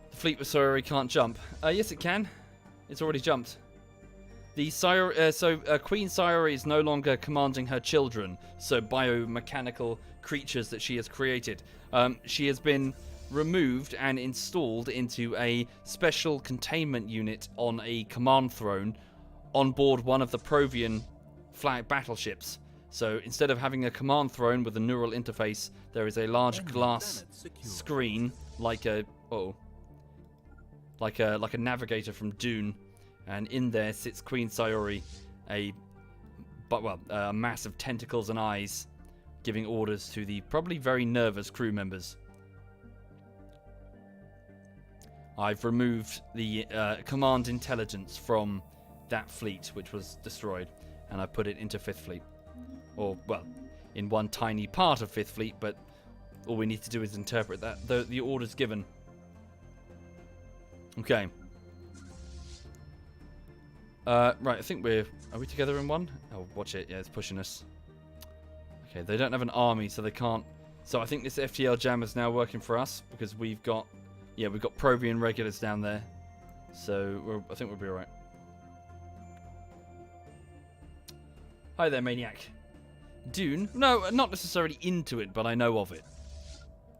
The fleet with Sayori can't jump. Yes, it can. It's already jumped. The Queen Sayori is no longer commanding her children, so biomechanical creatures that she has created. She has been removed and installed into a special containment unit on a command throne on board one of the Provian flag battleships. So instead of having a command throne with a neural interface, there is a large glass screen like a navigator from Dune, and in there sits Queen Sayori, a mass of tentacles and eyes, giving orders to the probably very nervous crew members. I've removed the command intelligence from that fleet, which was destroyed, and I put it into 5th fleet. Or, well, in one tiny part of 5th fleet, but all we need to do is interpret that, the orders given. Okay. Right, I think are we together in one? Oh, watch it, yeah, it's pushing us. Okay, they don't have an army, so they can't. So I think this FTL jam is now working for us, because we've got Provian regulars down there. So I think we'll be alright. Hi there, Maniac. Dune? No, not necessarily into it, but I know of it.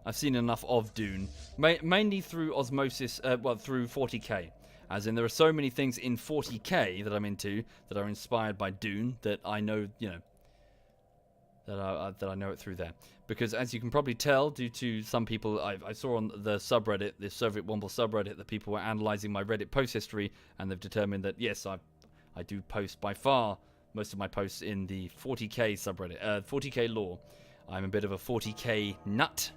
I've seen enough of Dune. Mainly through osmosis, through 40k. As in, there are so many things in 40k that I'm into that are inspired by Dune that I know, that I know it through there. Because as you can probably tell, due to some people, I saw on the subreddit, the SovietWomble subreddit, that people were analysing my Reddit post history, and they've determined that, yes, I do post by far most of my posts in the 40k subreddit, 40k lore. I'm a bit of a 40k nut.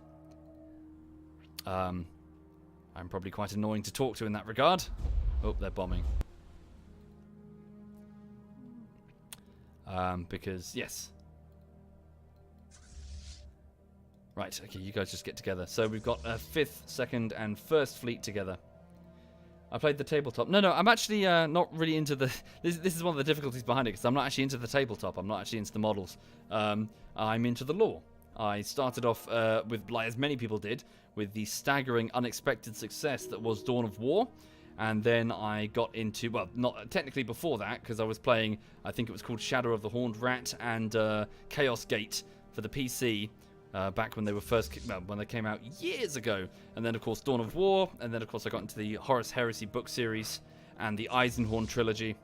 I'm probably quite annoying to talk to in that regard. Oh, they're bombing. Because, yes. Right, okay, you guys just get together. So we've got 5th, 2nd, and 1st fleet together. I played the tabletop. No, I'm actually not really into the... This is one of the difficulties behind it, because I'm not actually into the tabletop. I'm not actually into the models. I'm into the lore. I started off with, like as many people did, with the staggering, unexpected success that was Dawn of War. And then I got into, well, not technically before that, because I was playing, I think it was called Shadow of the Horned Rat and Chaos Gate for the PC. Back when they were when they came out years ago. And then, of course, Dawn of War. And then, of course, I got into the Horus Heresy book series and the Eisenhorn trilogy.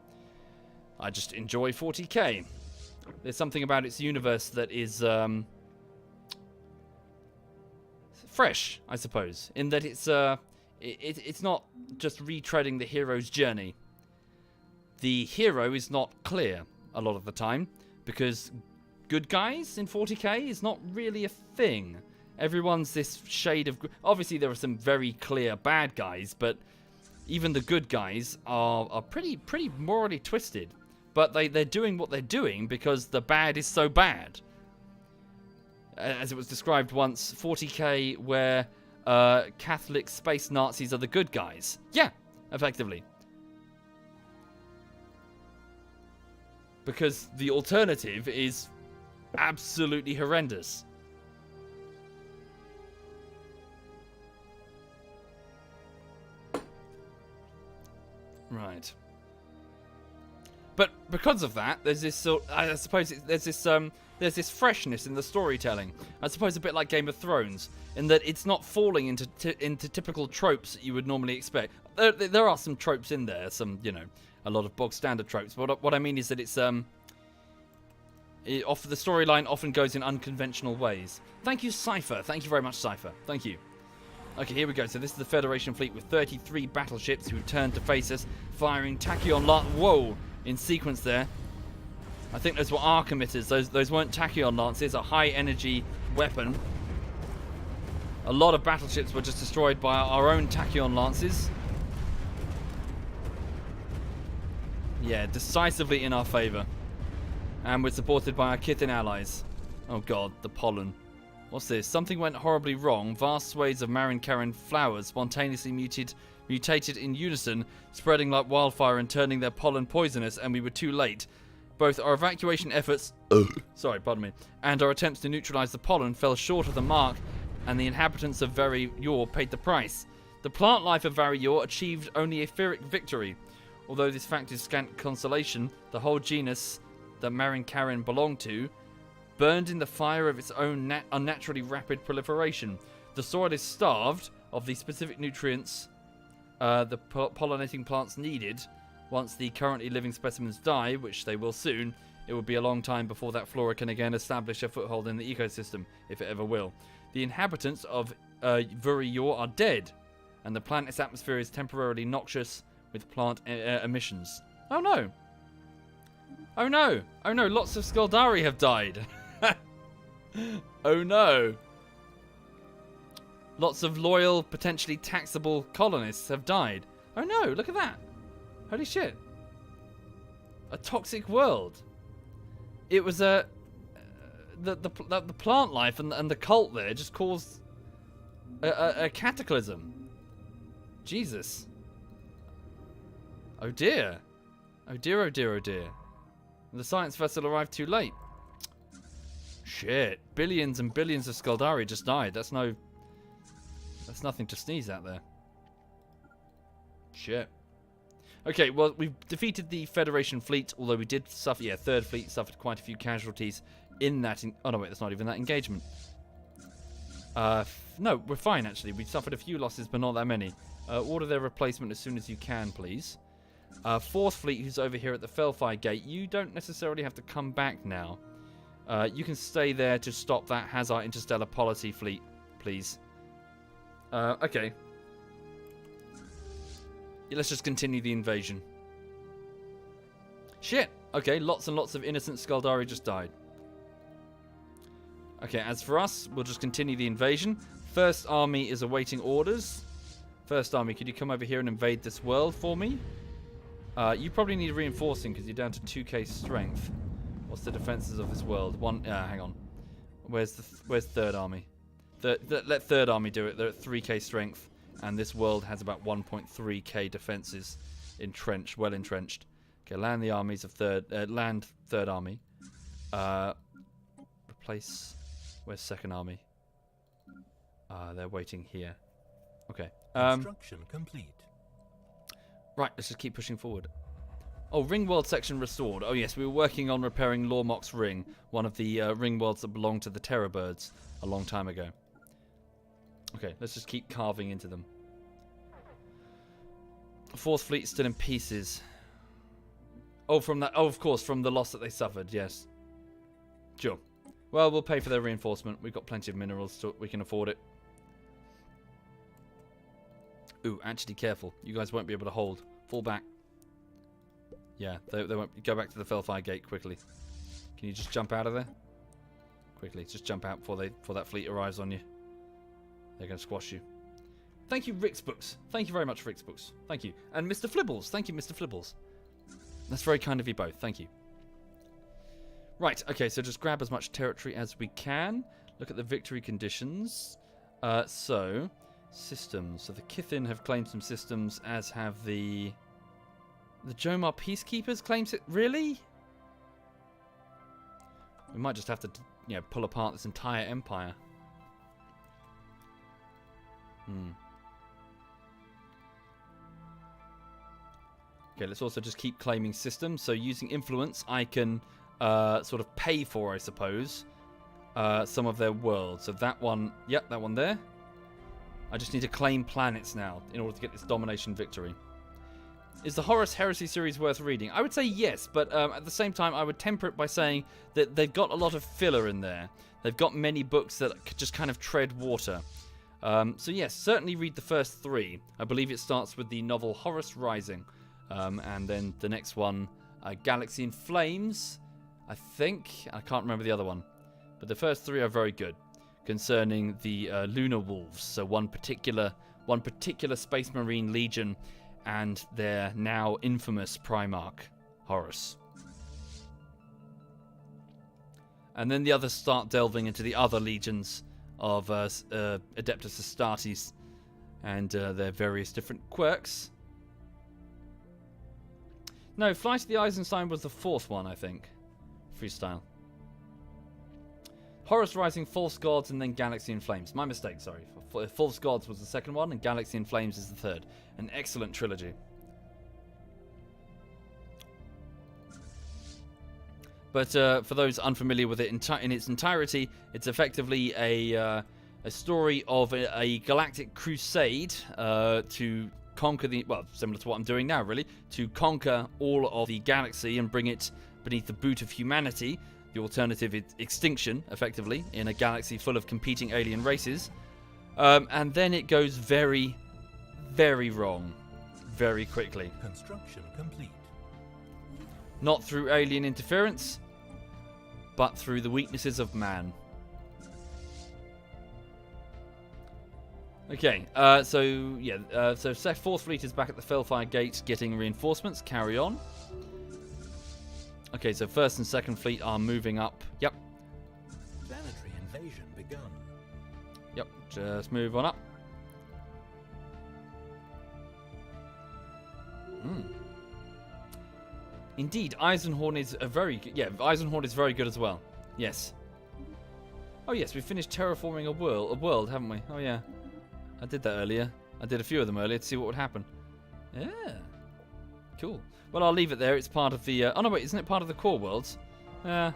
I just enjoy 40k. There's something about its universe that is fresh, I suppose, in that it's not just retreading the hero's journey. The hero is not clear a lot of the time, because good guys in 40k is not really a thing. Everyone's this shade of... Obviously, there are some very clear bad guys, but even the good guys are pretty morally twisted. But they're doing what they're doing because the bad is so bad. As it was described once, 40k where Catholic space Nazis are the good guys. Yeah, effectively. Because the alternative is absolutely horrendous. Right. But because of that, there's this sort. I suppose there's this freshness in the storytelling. I suppose a bit like Game of Thrones, in that it's not falling into typical tropes that you would normally expect. There are some tropes in there, a lot of bog standard tropes. But what I mean is that it's the storyline often goes in unconventional ways. Thank you, Cypher. Thank you very much, Cypher. Thank you. Okay, here we go. So this is the Federation fleet with 33 battleships who turn to face us, firing tachyon whoa, in sequence there. I think those were arc emitters. Those weren't tachyon lances, a high energy weapon. A lot of battleships were just destroyed by our own tachyon lances. Yeah, decisively in our favor. And we're supported by our Kithin allies. Oh god, the pollen. What's this? Something went horribly wrong. Vast swathes of Marin-Karin flowers spontaneously mutated in unison, spreading like wildfire and turning their pollen poisonous, and we were too late. Both our evacuation efforts, and our attempts to neutralize the pollen fell short of the mark, and the inhabitants of Yor paid the price. The plant life of Yor achieved only a Pyrrhic victory. Although this fact is scant consolation, the whole genus that Marin-Karin belonged to burned in the fire of its own unnaturally rapid proliferation. The soil is starved of the specific nutrients the pollinating plants needed. Once the currently living specimens die, which they will soon, it will be a long time before that flora can again establish a foothold in the ecosystem, if it ever will. The inhabitants of Yor are dead, and the planet's atmosphere is temporarily noxious with plant emissions. Oh no! Oh no! Oh no, lots of Skaldari have died! Oh no! Lots of loyal, potentially taxable colonists have died. Oh no, look at that! Holy shit. A toxic world. It was the plant life and the cult there just caused a cataclysm. Jesus. Oh dear. Oh dear, oh dear, oh dear. The science vessel arrived too late. Shit. Billions and billions of Skaldari just died. That's nothing to sneeze at there. Shit. Okay, well, we've defeated the Federation fleet, although we did suffer... Yeah, Third Fleet suffered quite a few casualties in that... Oh, no, wait, that's not even that engagement. No, we're fine, actually. We suffered a few losses, but not that many. Order their replacement as soon as you can, please. Fourth Fleet, who's over here at the Felfire Gate, you don't necessarily have to come back now. You can stay there to stop that Hazard Interstellar Policy fleet, please. Okay. Let's just continue the invasion. Shit! Okay, lots and lots of innocent Skaldari just died. Okay, as for us, we'll just continue the invasion. First Army is awaiting orders. First Army, could you come over here and invade this world for me? You probably need reinforcing because you're down to 2k strength. What's the defenses of this world? Hang on. Where's Third Army? Let Third Army do it. They're at 3k strength. And this world has about 1.3k defenses well entrenched. Okay, land the armies of land Third Army. Replace. Where's Second Army? They're waiting here. Okay. Construction complete. Right, let's just keep pushing forward. Oh, ring world section restored. Oh yes, we were working on repairing Lormok's ring, one of the ring worlds that belonged to the Terror Birds a long time ago. Okay, let's just keep carving into them. Fourth Fleet still in pieces. Oh, from that. Oh, of course, from the loss that they suffered. Yes. Sure. Well, we'll pay for their reinforcement. We've got plenty of minerals, so we can afford it. Ooh, actually, careful. You guys won't be able to hold. Fall back. Yeah, they won't. Go back to the Felfire Gate quickly. Can you just jump out of there? Quickly, just jump out before that fleet arrives on you. They're going to squash you. Thank you, Rick's Books. Thank you very much, Rick's Books. Thank you. And Mr. Flibbles. Thank you, Mr. Flibbles. That's very kind of you both. Thank you. Right, okay, so just grab as much territory as we can. Look at the victory conditions. So, systems. So the Kithin have claimed some systems, as have the Jomar Peacekeepers claims it. Really? We might just have to, pull apart this entire empire. Okay, let's also just keep claiming systems. So using influence, I can sort of pay for, I suppose, some of their worlds. So that one, yep, that one there. I just need to claim planets now in order to get this domination victory. Is the Horus Heresy series worth reading? I would say yes, but at the same time, I would temper it by saying that they've got a lot of filler in there. They've got many books that just kind of tread water. So yes, certainly read the first 3. I believe it starts with the novel Horus Rising. And then the next one, Galaxy in Flames, I think. I can't remember the other one. But the first 3 are very good, concerning the Lunar Wolves. So one particular Space Marine Legion and their now infamous Primarch, Horus. And then the others start delving into the other legions of Adeptus Astartes and their various different quirks. No, Flight of the Eisenstein was the 4th one, I think. Freestyle. Horus Rising, False Gods, and then Galaxy in Flames. My mistake, sorry. False Gods was the 2nd one, and Galaxy in Flames is the 3rd. An excellent trilogy. But for those unfamiliar with it in its entirety, it's effectively a story of a galactic crusade to conquer the... Well, similar to what I'm doing now, really. To conquer all of the galaxy and bring it beneath the boot of humanity. The alternative is extinction, effectively, in a galaxy full of competing alien races. And then it goes very, very wrong. Very quickly. Construction complete. Not through alien interference, but through the weaknesses of man. Okay, so 4th Fleet is back at the Felfire Gate getting reinforcements. Carry on. Okay, so 1st and 2nd Fleet are moving up. Yep. Planetary invasion begun. Yep, just move on up. Indeed, Eisenhorn is Eisenhorn is very good as well. Yes. Oh yes, we finished terraforming a world, haven't we? Oh yeah. I did that earlier. I did a few of them earlier to see what would happen. Yeah. Cool. Well, I'll leave it there. It's part of the... oh, no, wait. Isn't it part of the core worlds? I'll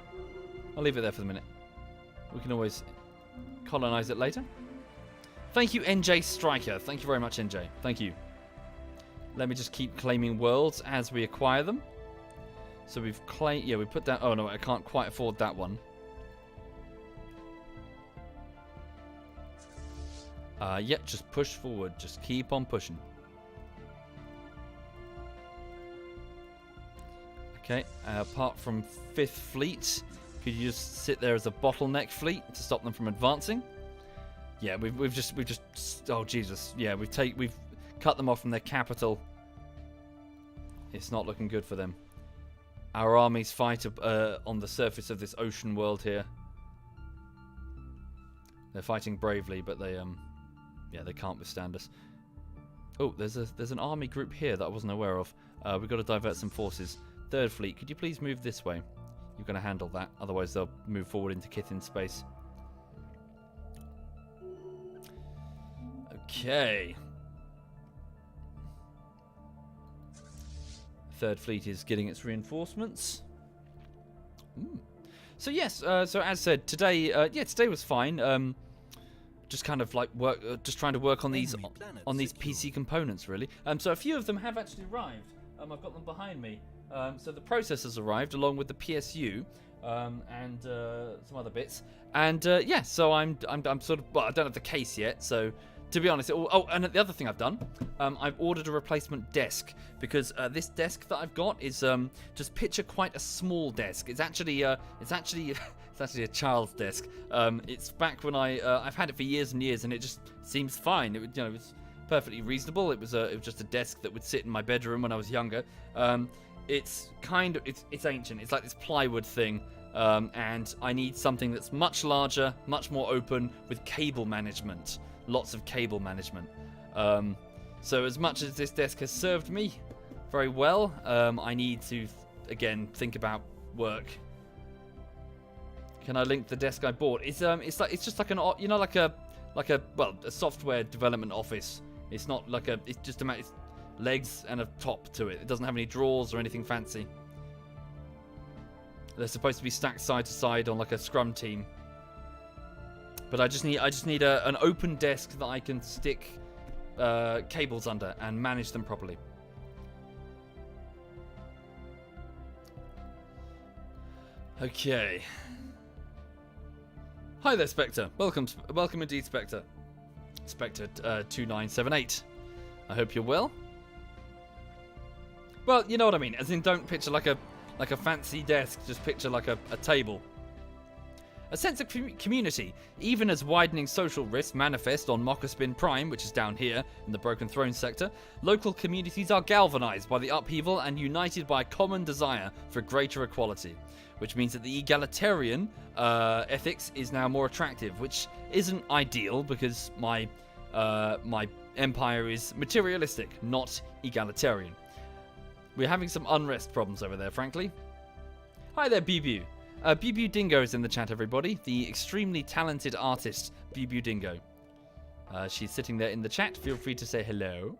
leave it there for the minute. We can always colonize it later. Thank you, NJ Striker. Thank you very much, NJ. Thank you. Let me just keep claiming worlds as we acquire them. So we've claimed... Yeah, we put down... Oh, no, I can't quite afford that one. Yeah, just push forward. Just keep on pushing. Okay, apart from 5th Fleet, could you just sit there as a bottleneck fleet to stop them from advancing? Yeah, we've just oh Jesus, yeah, we've cut them off from their capital. It's not looking good for them. Our armies fight on the surface of this ocean world here. They're fighting bravely, but they they can't withstand us. Oh, there's an army group here that I wasn't aware of. We've got to divert some forces. 3rd Fleet, could you please move this way? You're going to handle that, otherwise they'll move forward into Kithin space. Okay. 3rd Fleet is getting its reinforcements. So yes, so as said, today, today was fine. Just kind of like just trying to work on these PC components, really. So a few of them have actually arrived. I've got them behind me. So the processors arrived along with the PSU and some other bits. And so I'm sort of, well, I don't have the case yet. So to be honest, and the other thing I've done, I've ordered a replacement desk because this desk that I've got is just picture quite a small desk. It's actually it's actually a child's desk. It's back when I've had it for years and years, and it just seems fine. It's perfectly reasonable. It was just a desk that would sit in my bedroom when I was younger. It's ancient. It's like this plywood thing, and I need something that's much larger, much more open, with cable management. Lots of cable management. So as much as this desk has served me very well, I need to again think about work. Can I link the desk I bought? It's just like a software development office. It's not like it's just it's legs and a top to it. It doesn't have any drawers or anything fancy. They're supposed to be stacked side to side on like a scrum team. But I just need an open desk that I can stick cables under and manage them properly. Okay. Hi there, Spectre. Welcome indeed, Spectre. Spectre 2978. I hope you're well. Well, you know what I mean. As in, don't picture like a fancy desk. Just picture like a table. A sense of community, even as widening social risks manifest on Mokaspin Prime, which is down here in the Broken Throne sector. Local communities are galvanized by the upheaval and united by a common desire for greater equality, which means that the egalitarian ethics is now more attractive, which isn't ideal because my empire is materialistic, not egalitarian. We're having some unrest problems over there, frankly. Hi there, Bibu. Bibu Dingo is in the chat, everybody. The extremely talented artist, Bibu Dingo. She's sitting there in the chat. Feel free to say hello.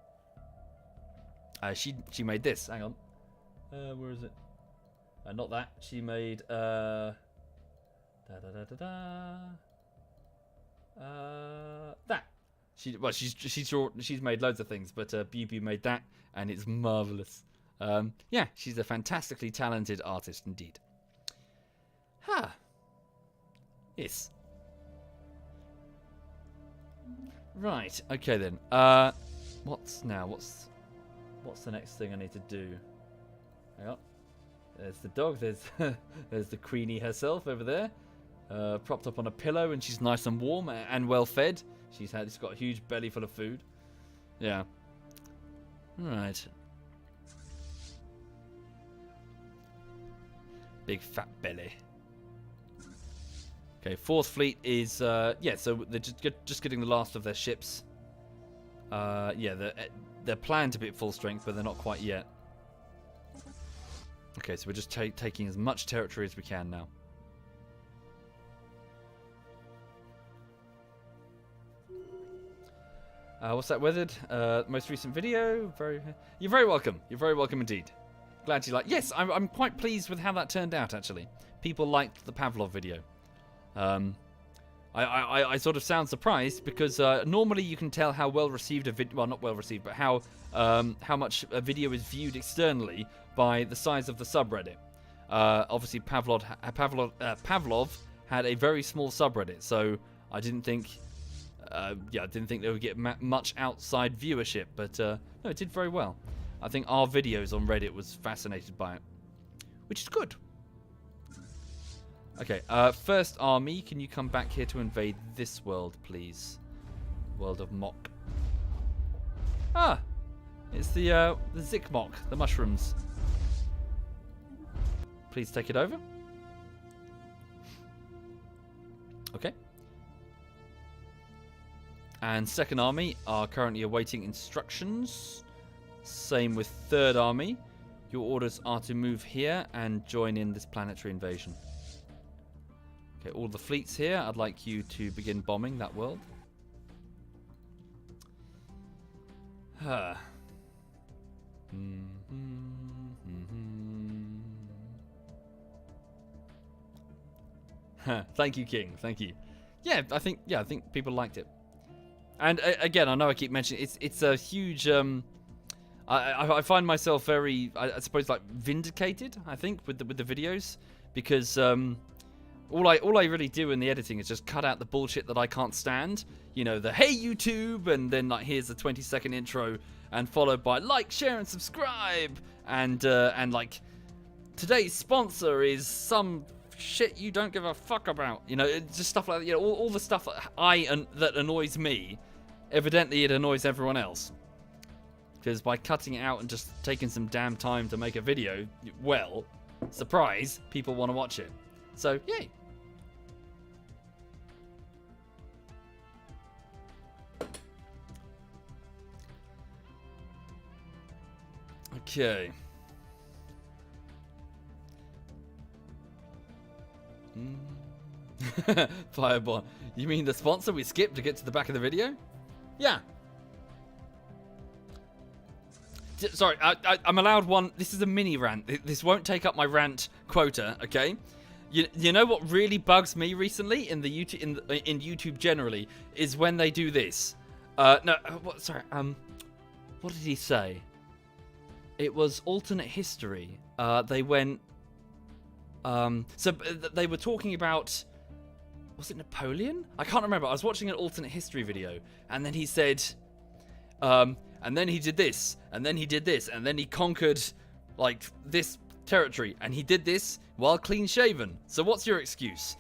She made this. Hang on. Where is it? Not that. She made that. She's made loads of things, but Bibu made that, and it's marvelous. Yeah, she's a fantastically talented artist indeed. Yes. Right. Okay then. What's the next thing I need to do? Hang on. There's the dog. There's there's the Queenie herself over there, propped up on a pillow, and she's nice and warm and well fed. She's got a huge belly full of food. Yeah. Right. Big fat belly. Okay, Fourth Fleet is yeah. So they're just getting the last of their ships. Yeah, they're planned to be at full strength, but they're not quite yet. Okay, so we're just taking as much territory as we can now. What's that, Weathered? Most recent video. You're very welcome. You're very welcome indeed. Glad you like. Yes, I'm quite pleased with how that turned out. Actually, people liked the Pavlov video. I sort of sound surprised because normally you can tell how well received a video, well, not well received, but how much a video is viewed externally by the size of the subreddit. Obviously, Pavlov had a very small subreddit, so I didn't think, I didn't think they would get much outside viewership, but no, it did very well. I think our videos on Reddit was fascinated by it, which is good. Okay, First Army, can you come back here to invade this world, please? World of Mok. Ah! It's the Zikmok, the mushrooms. Please take it over. Okay. And Second Army are currently awaiting instructions. Same with Third Army. Your orders are to move here and join in this planetary invasion. Okay, all the fleets here, I'd like you to begin bombing that world. Thank you, King. Thank you. Yeah, I think people liked it. And again, I know I keep mentioning it's a huge. I find myself very, I suppose, like vindicated. I think with the videos because. All I really do in the editing is just cut out the bullshit that I can't stand. You know, the hey YouTube, and then like here's the 20-second intro, and followed by like, share, and subscribe, and like today's sponsor is some shit you don't give a fuck about. You know, it's just stuff like that. You know, all the stuff that annoys me. Evidently, it annoys everyone else. Because by cutting it out and just taking some damn time to make a video, well, surprise, people want to watch it. So, yay. Okay. Fireball. You mean the sponsor we skipped to get to the back of the video? Yeah. Sorry, I'm allowed one. This is a mini rant. This won't take up my rant quota, okay? You know what really bugs me recently in the YouTube in YouTube generally is when they do this. No, sorry. What did he say? It was alternate history. They went. So they were talking about. Was it Napoleon? I can't remember. I was watching an alternate history video, and then he said, and then he did this, and then he did this, and then he conquered, like, this territory, and he did this while clean shaven. So what's your excuse?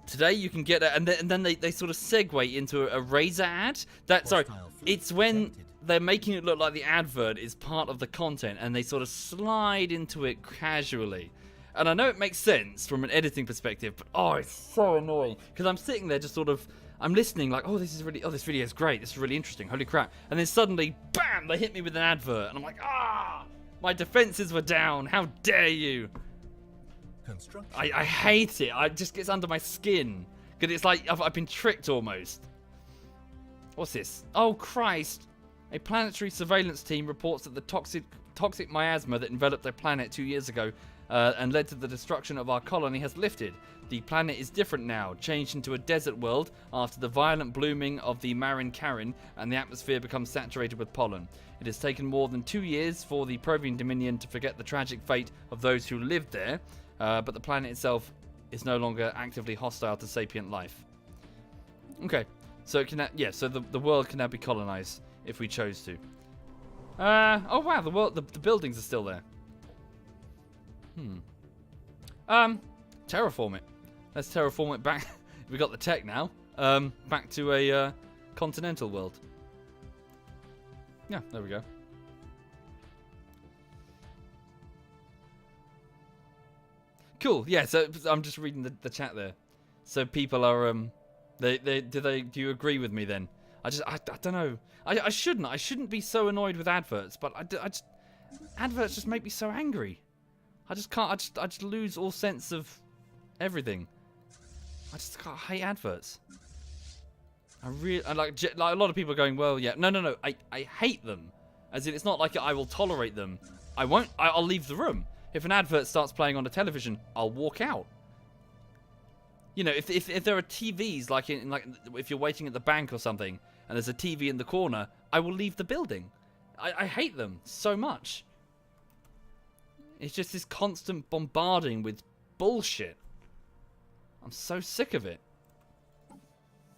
today you can get it, and then they sort of segue into a Razor ad. Sorry, it's when they're making it look like the advert is part of the content, and they sort of slide into it casually. And I know it makes sense from an editing perspective, but oh, it's so annoying because I'm sitting there just sort of, I'm listening like, oh, this video is great, this is really interesting, holy crap, and then suddenly, bam, they hit me with an advert, and I'm like, my defenses were down, how dare you? I hate it. It just gets under my skin because it's like I've been tricked almost. What's this? Oh Christ! A planetary surveillance team reports that the toxic miasma that enveloped their planet 2 years ago and led to the destruction of our colony has lifted. The planet is different now, changed into a desert world after the violent blooming of the Marin Karin, and the atmosphere becomes saturated with pollen. It has taken more than 2 years for the Provian Dominion to forget the tragic fate of those who lived there, but the planet itself is no longer actively hostile to sapient life. Okay, so it can, so the world can now be colonized if we chose to. Oh wow, the buildings are still there. Terraform it. Let's terraform it back. We got the tech now. Back to a continental world. Yeah, there we go. Cool. Yeah. So I'm just reading the chat there. So people are do you agree with me then? I don't know. I shouldn't be so annoyed with adverts, but adverts just make me so angry. I just can't. I just lose all sense of everything. I just can't. I hate adverts. I like a lot of people are going, well, yeah, no. I hate them. As in, it's not like I will tolerate them. I won't. I'll leave the room. If an advert starts playing on the television, I'll walk out. You know, if there are TVs like if you're waiting at the bank or something, and there's a TV in the corner, I will leave the building. I hate them so much. It's just this constant bombarding with bullshit. I'm so sick of it.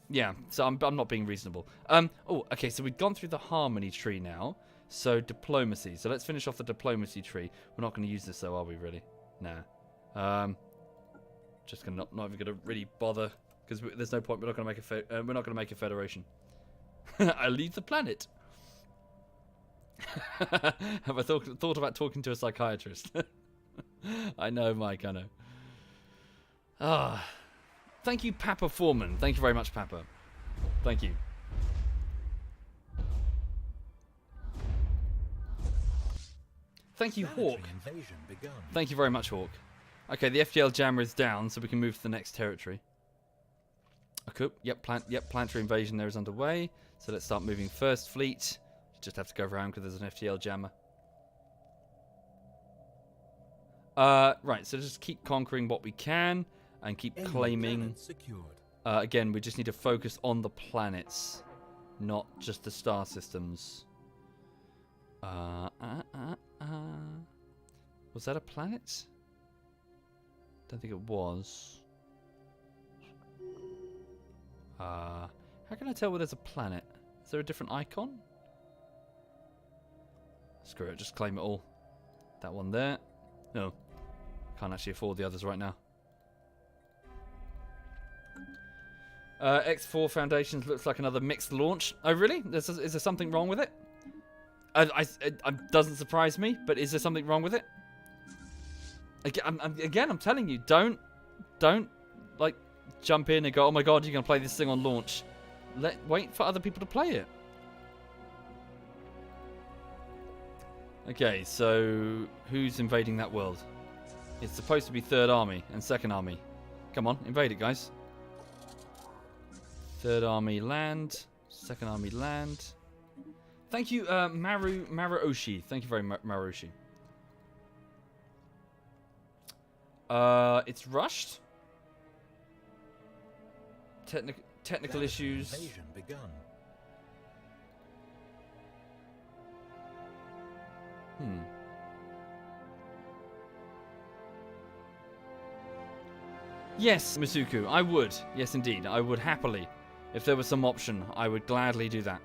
Yeah, so I'm not being reasonable. Oh, okay, so we've gone through the harmony tree now. So diplomacy. So let's finish off the diplomacy tree. We're not going to use this though, are we really? Nah. Just gonna not even gonna really bother because there's no point. We're not gonna make a federation. I leave the planet. Have I thought about talking to a psychiatrist? I know, Mike. I know. Thank you, Papa Foreman. Thank you very much, Papa. Thank you. Thank you, Hawk. Thank you very much, Hawk. Okay, the FGL jammer is down, so we can move to the next territory. Okay, yep, planetary invasion there is underway. So let's start moving first fleet. Just have to go around because there's an FGL jammer. Right, so just keep conquering what we can and keep claiming. Again, we just need to focus on the planets, not just the star systems. Was that a planet? Don't think it was. How can I tell whether there's a planet? Is there a different icon? Screw it, just claim it all. That one there. No. Can't actually afford the others right now. X4 Foundations looks like another mixed launch. Oh, really? Is there something wrong with it? It doesn't surprise me, but is there something wrong with it? Again, I'm telling you, don't like jump in and go, oh my god, you're gonna play this thing on launch. Wait for other people to play it. Okay, so who's invading that world? It's supposed to be Third Army and Second Army. Come on, invade it, guys. Third Army land, Second Army land. Thank you, Maruoshi. Thank you very much, Maruoshi. It's rushed. Technical issues. Invasion begun. Yes, Masuku, I would. Yes, indeed. I would happily. If there was some option, I would gladly do that.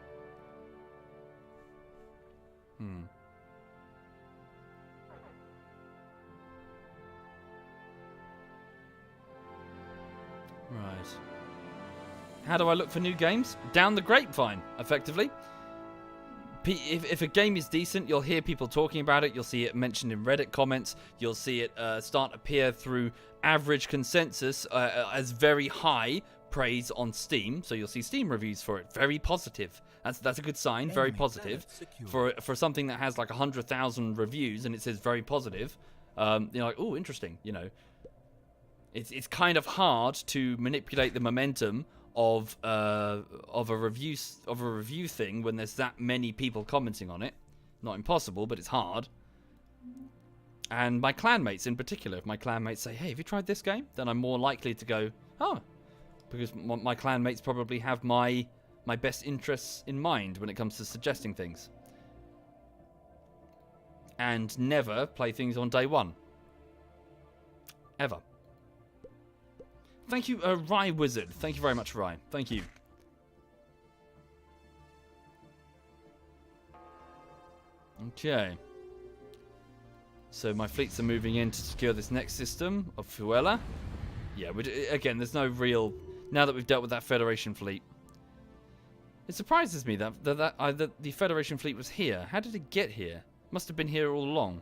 Right. How do I look for new games? Down the grapevine, effectively. If a game is decent, you'll hear people talking about it. You'll see it mentioned in Reddit comments. You'll see it start to appear through average consensus as very high praise on Steam. So you'll see Steam reviews for it. Very positive. That's a good sign. Very positive. For something that has like 100,000 reviews and it says very positive, you're like, oh, interesting. You know, it's kind of hard to manipulate the momentum of a review thing when there's that many people commenting on it. Not impossible, but it's hard. And my clanmates in particular, if my clanmates say, hey, have you tried this game? Then I'm more likely to go, oh, because my clanmates probably have my best interests in mind when it comes to suggesting things. And never play things on day one. Ever. Thank you, Rye Wizard. Thank you very much, Rye. Thank you. Okay. So my fleets are moving in to secure this next system of Fuela. Yeah, again, there's no real... Now that we've dealt with that Federation fleet. It surprises me that the Federation fleet was here. How did it get here? Must have been here all along.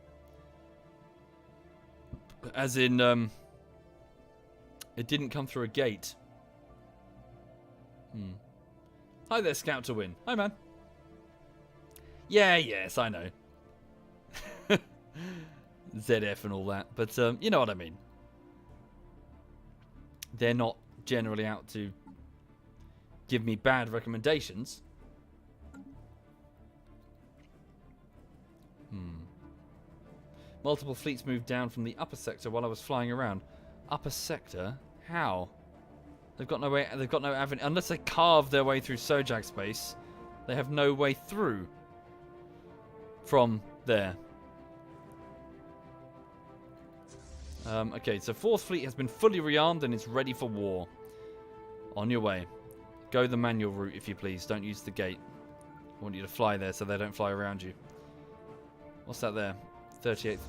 As in, it didn't come through a gate. Hi there, Scout to Win. Hi, man. Yeah, yes, I know. ZF and all that. But, you know what I mean. They're not generally out to give me bad recommendations. Multiple fleets moved down from the upper sector while I was flying around. Upper sector? How? They've got no way. They've got no avenue unless they carve their way through Sojak space. They have no way through from there. Okay, so 4th Fleet has been fully rearmed and is ready for war. On your way. Go the manual route, if you please. Don't use the gate. I want you to fly there so they don't fly around you. What's that there? 38th.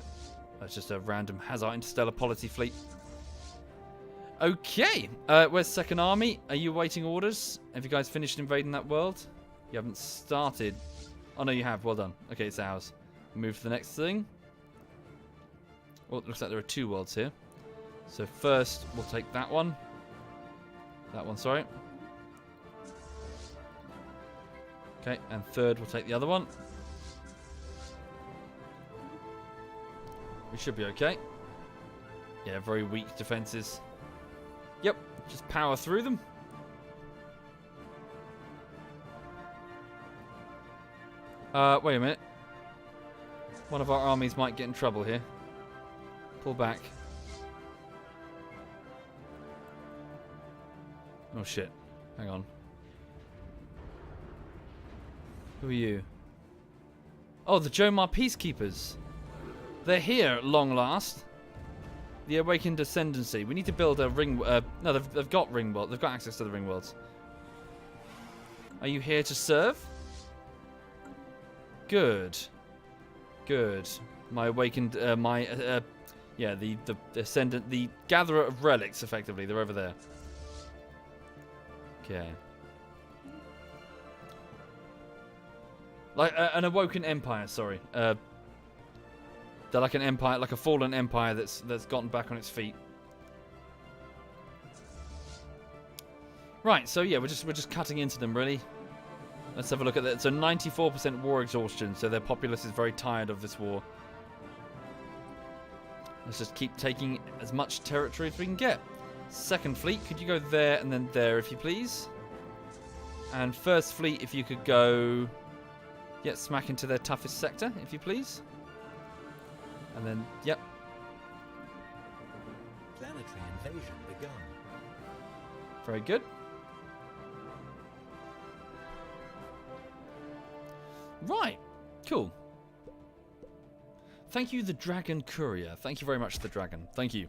That's just a random Hazard Interstellar Polity fleet. Okay. Where's 2nd Army? Are you awaiting orders? Have you guys finished invading that world? You haven't started. Oh, no, you have. Well done. Okay, it's ours. Move to the next thing. Well, it looks like there are 2 worlds here. So first, we'll take that one. That one, sorry. Okay, and third, we'll take the other one. We should be okay. Yeah, very weak defenses. Yep, just power through them. Wait a minute. One of our armies might get in trouble here. Pull back. Oh shit. Hang on. Who are you? Oh, the Jomar Peacekeepers. They're here at long last. The Awakened Ascendancy. We need to build a ring... no, they've got ring world. They've got access to the ring worlds. Are you here to serve? Good. Good. My Awakened... yeah, the Ascendant... The Gatherer of Relics, effectively. They're over there. Okay. Like an Awoken Empire, sorry. They're like an empire, like a fallen empire that's gotten back on its feet. Right, so yeah, we're just cutting into them really. Let's have a look at that. So 94% war exhaustion, so their populace is very tired of this war. Let's just keep taking as much territory as we can get. 2nd Fleet, could you go there and then there, if you please? And 1st Fleet, if you could go... Yeah, smack into their toughest sector, if you please. And then, yep. Planetary invasion begun. Very good. Right. Cool. Thank you, the Dragon Courier. Thank you very much, the Dragon. Thank you.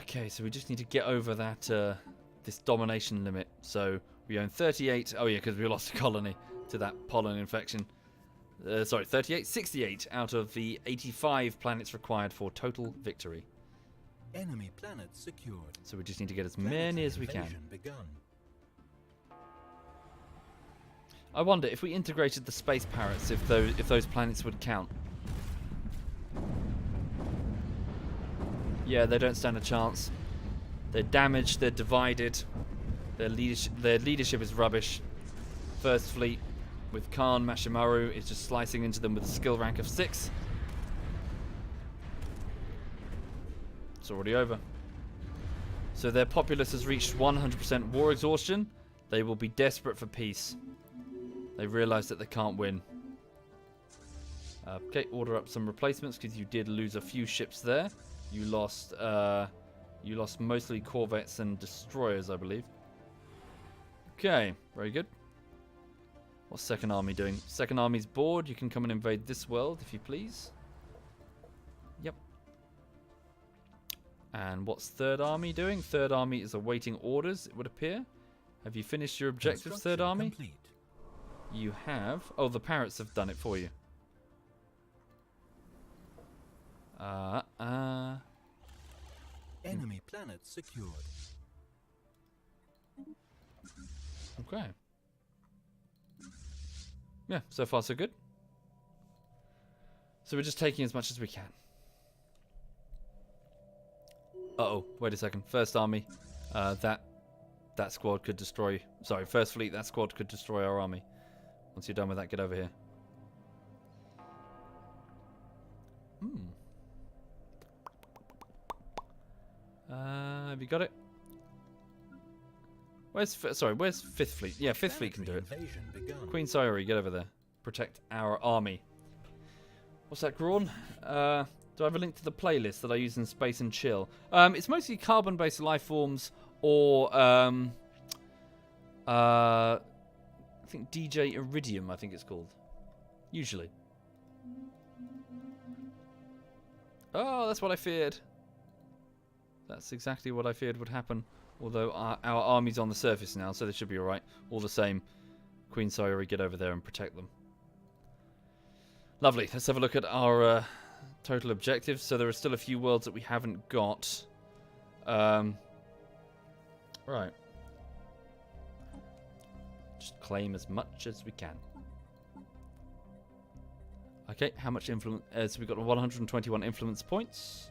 Okay, so we just need to get over that this domination limit. So we own 38. Oh yeah, because we lost a colony to that pollen infection. Sorry, 38, 68 out of the 85 planets required for total victory. Enemy planet secured. So we just need to get as many as we can. Invasion begun. I wonder if we integrated the space parrots, if those planets would count. Yeah, they don't stand a chance. They're damaged. They're divided. Their leadership is rubbish. First Fleet with Khan Mashimaru is just slicing into them with a skill rank of 6. It's already over. So their populace has reached 100% war exhaustion. They will be desperate for peace. They realise that they can't win. Okay, order up some replacements because you did lose a few ships there. You lost mostly corvettes and destroyers, I believe. Okay, very good. What's Second Army doing? Second Army's bored. You can come and invade this world if you please. Yep. And what's Third Army doing? Third Army is awaiting orders, it would appear. Have you finished your objectives, Third Army? Complete. You have. Oh, the parrots have done it for you. Enemy planet secured. Okay. Yeah, so far so good. So we're just taking as much as we can. Uh-oh, wait a second. First Army, that squad could destroy... Sorry, First Fleet, that squad could destroy our army. Once you're done with that, get over here. Have you got it? Where's Fifth Fleet? Yeah, Fifth Fleet can do it. Queen Sayori, get over there. Protect our army. What's that, Grawn? Do I have a link to the playlist that I use in Space and Chill? It's mostly carbon-based life forms or I think DJ Iridium, I think it's called. Usually. Oh, that's what I feared. That's exactly what I feared would happen. Although our army's on the surface now, so they should be alright. All the same, Queen Sayori, get over there and protect them. Lovely. Let's have a look at our total objectives. So there are still a few worlds that we haven't got. Right. Just claim as much as we can. Okay, how much influence? So we've got 121 influence points.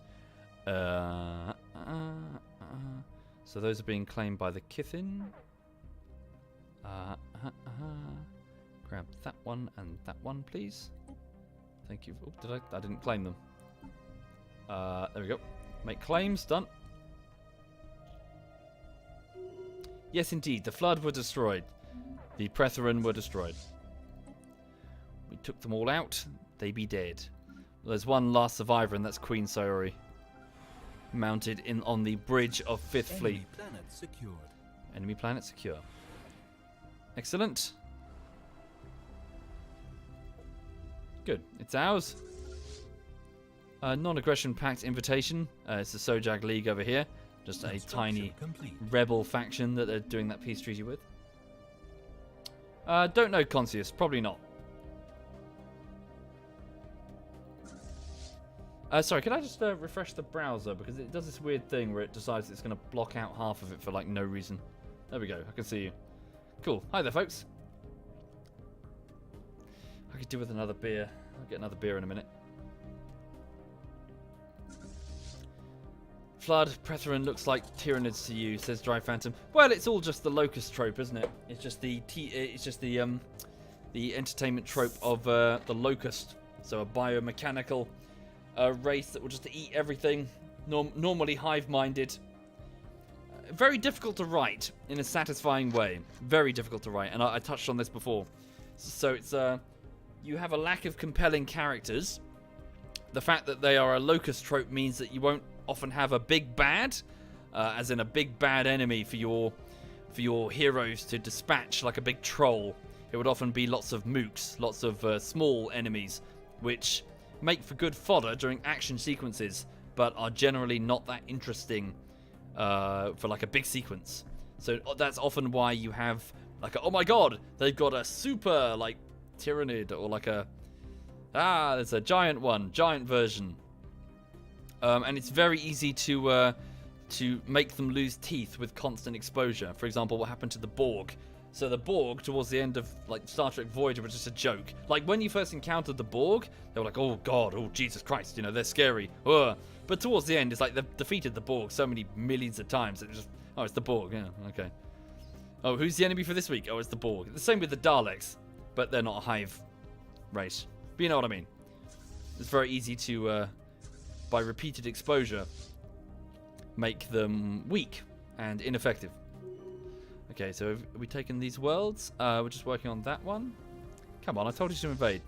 So those are being claimed by the Kithin. Grab that one and that one, please. Thank you. Oh, I didn't claim them. There we go. Make claims. Done. Yes, indeed. The Flood were destroyed. The Pretherin were destroyed. We took them all out. They be dead. Well, there's one last survivor, and that's Queen Sayori. Mounted on the bridge of Fifth Fleet. Enemy planet secured. Enemy planet secure. Excellent. Good. It's ours. Non-aggression pact invitation. It's the Sojag League over here. Just a tiny rebel faction that they're doing that peace treaty with. Don't know Concius. Probably not. Sorry, can I just refresh the browser? Because it does this weird thing where it decides it's going to block out half of it for like no reason. There we go. I can see you. Cool. Hi there, folks. I could do with another beer. I'll get another beer in a minute. Flood, Pretherin looks like Tyranids to you, says Dry Phantom. Well, it's all just the locust trope, isn't it? It's just the entertainment trope of the locust. So a biomechanical race that will just eat everything. Normally hive-minded. Very difficult to write in a satisfying way. Very difficult to write, and I touched on this before. So it's you have a lack of compelling characters. The fact that they are a locust trope means that you won't often have a big bad, as in a big bad enemy for your heroes to dispatch like a big troll. It would often be lots of mooks, lots of small enemies, which make for good fodder during action sequences, but are generally not that interesting for like a big sequence. So that's often why you have like, oh my god, they've got a super like Tyranid or like a Ah, there's a giant one, giant version. And it's very easy to make them lose teeth with constant exposure. For example, what happened to the Borg. So the Borg, towards the end of like Star Trek Voyager, was just a joke. Like when you first encountered the Borg, they were like, oh God, oh Jesus Christ, you know, they're scary. Ugh. But towards the end, it's like they've defeated the Borg so many millions of times. It's just, oh, it's the Borg, yeah, okay. Oh, who's the enemy for this week? Oh, it's the Borg. The same with the Daleks, but they're not a hive race. But you know what I mean. It's very easy to, by repeated exposure, make them weak and ineffective. Okay, so have we taken these worlds? We're just working on that one. Come on, I told you to invade.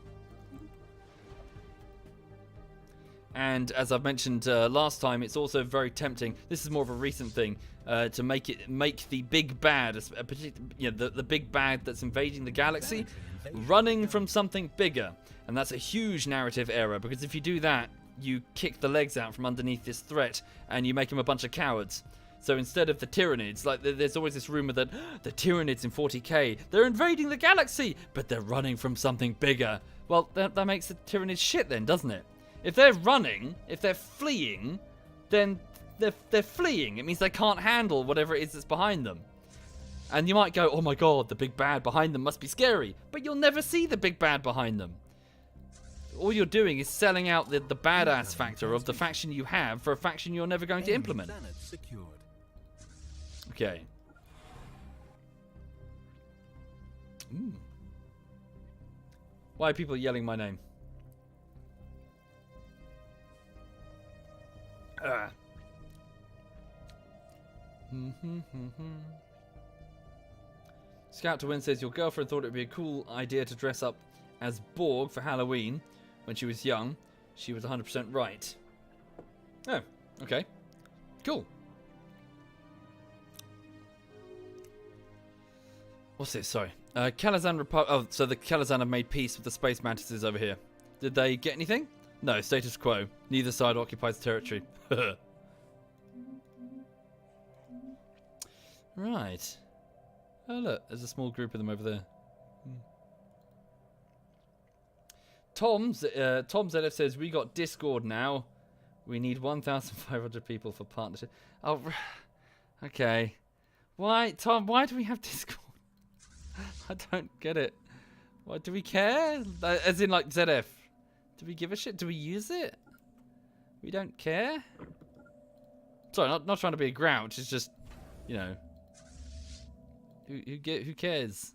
And as I've mentioned last time, it's also very tempting. This is more of a recent thing to make the big bad, the big bad that's invading the galaxy, running from something bigger. And that's a huge narrative error, because if you do that, you kick the legs out from underneath this threat, and you make them a bunch of cowards. So instead of the Tyranids, like there's always this rumor that the Tyranids in 40k, they're invading the galaxy, but they're running from something bigger. Well, that makes the Tyranids shit then, doesn't it? If they're running, if they're fleeing, then they're fleeing. It means they can't handle whatever it is that's behind them. And you might go, oh my God, the big bad behind them must be scary. But you'll never see the big bad behind them. All you're doing is selling out the badass factor of the faction you have for a faction you're never going to implement. Okay. Why are people yelling my name? Scout to Win says your girlfriend thought it would be a cool idea to dress up as Borg for Halloween when she was young. She was 100% right. Oh, okay. Cool. What's this? Sorry. Kalazan Oh, so the Kalazan have made peace with the space mantises over here. Did they get anything? No, status quo. Neither side occupies territory. Right. Oh, look. There's a small group of them over there. Tom ZF says, we got Discord now. We need 1,500 people for partnership. Oh, okay. Why, Tom, why do we have Discord? I don't get it. Why, do we care? As in, like, ZF. Do we give a shit? Do we use it? We don't care? Sorry, not trying to be a grouch. It's just, you know. Who cares?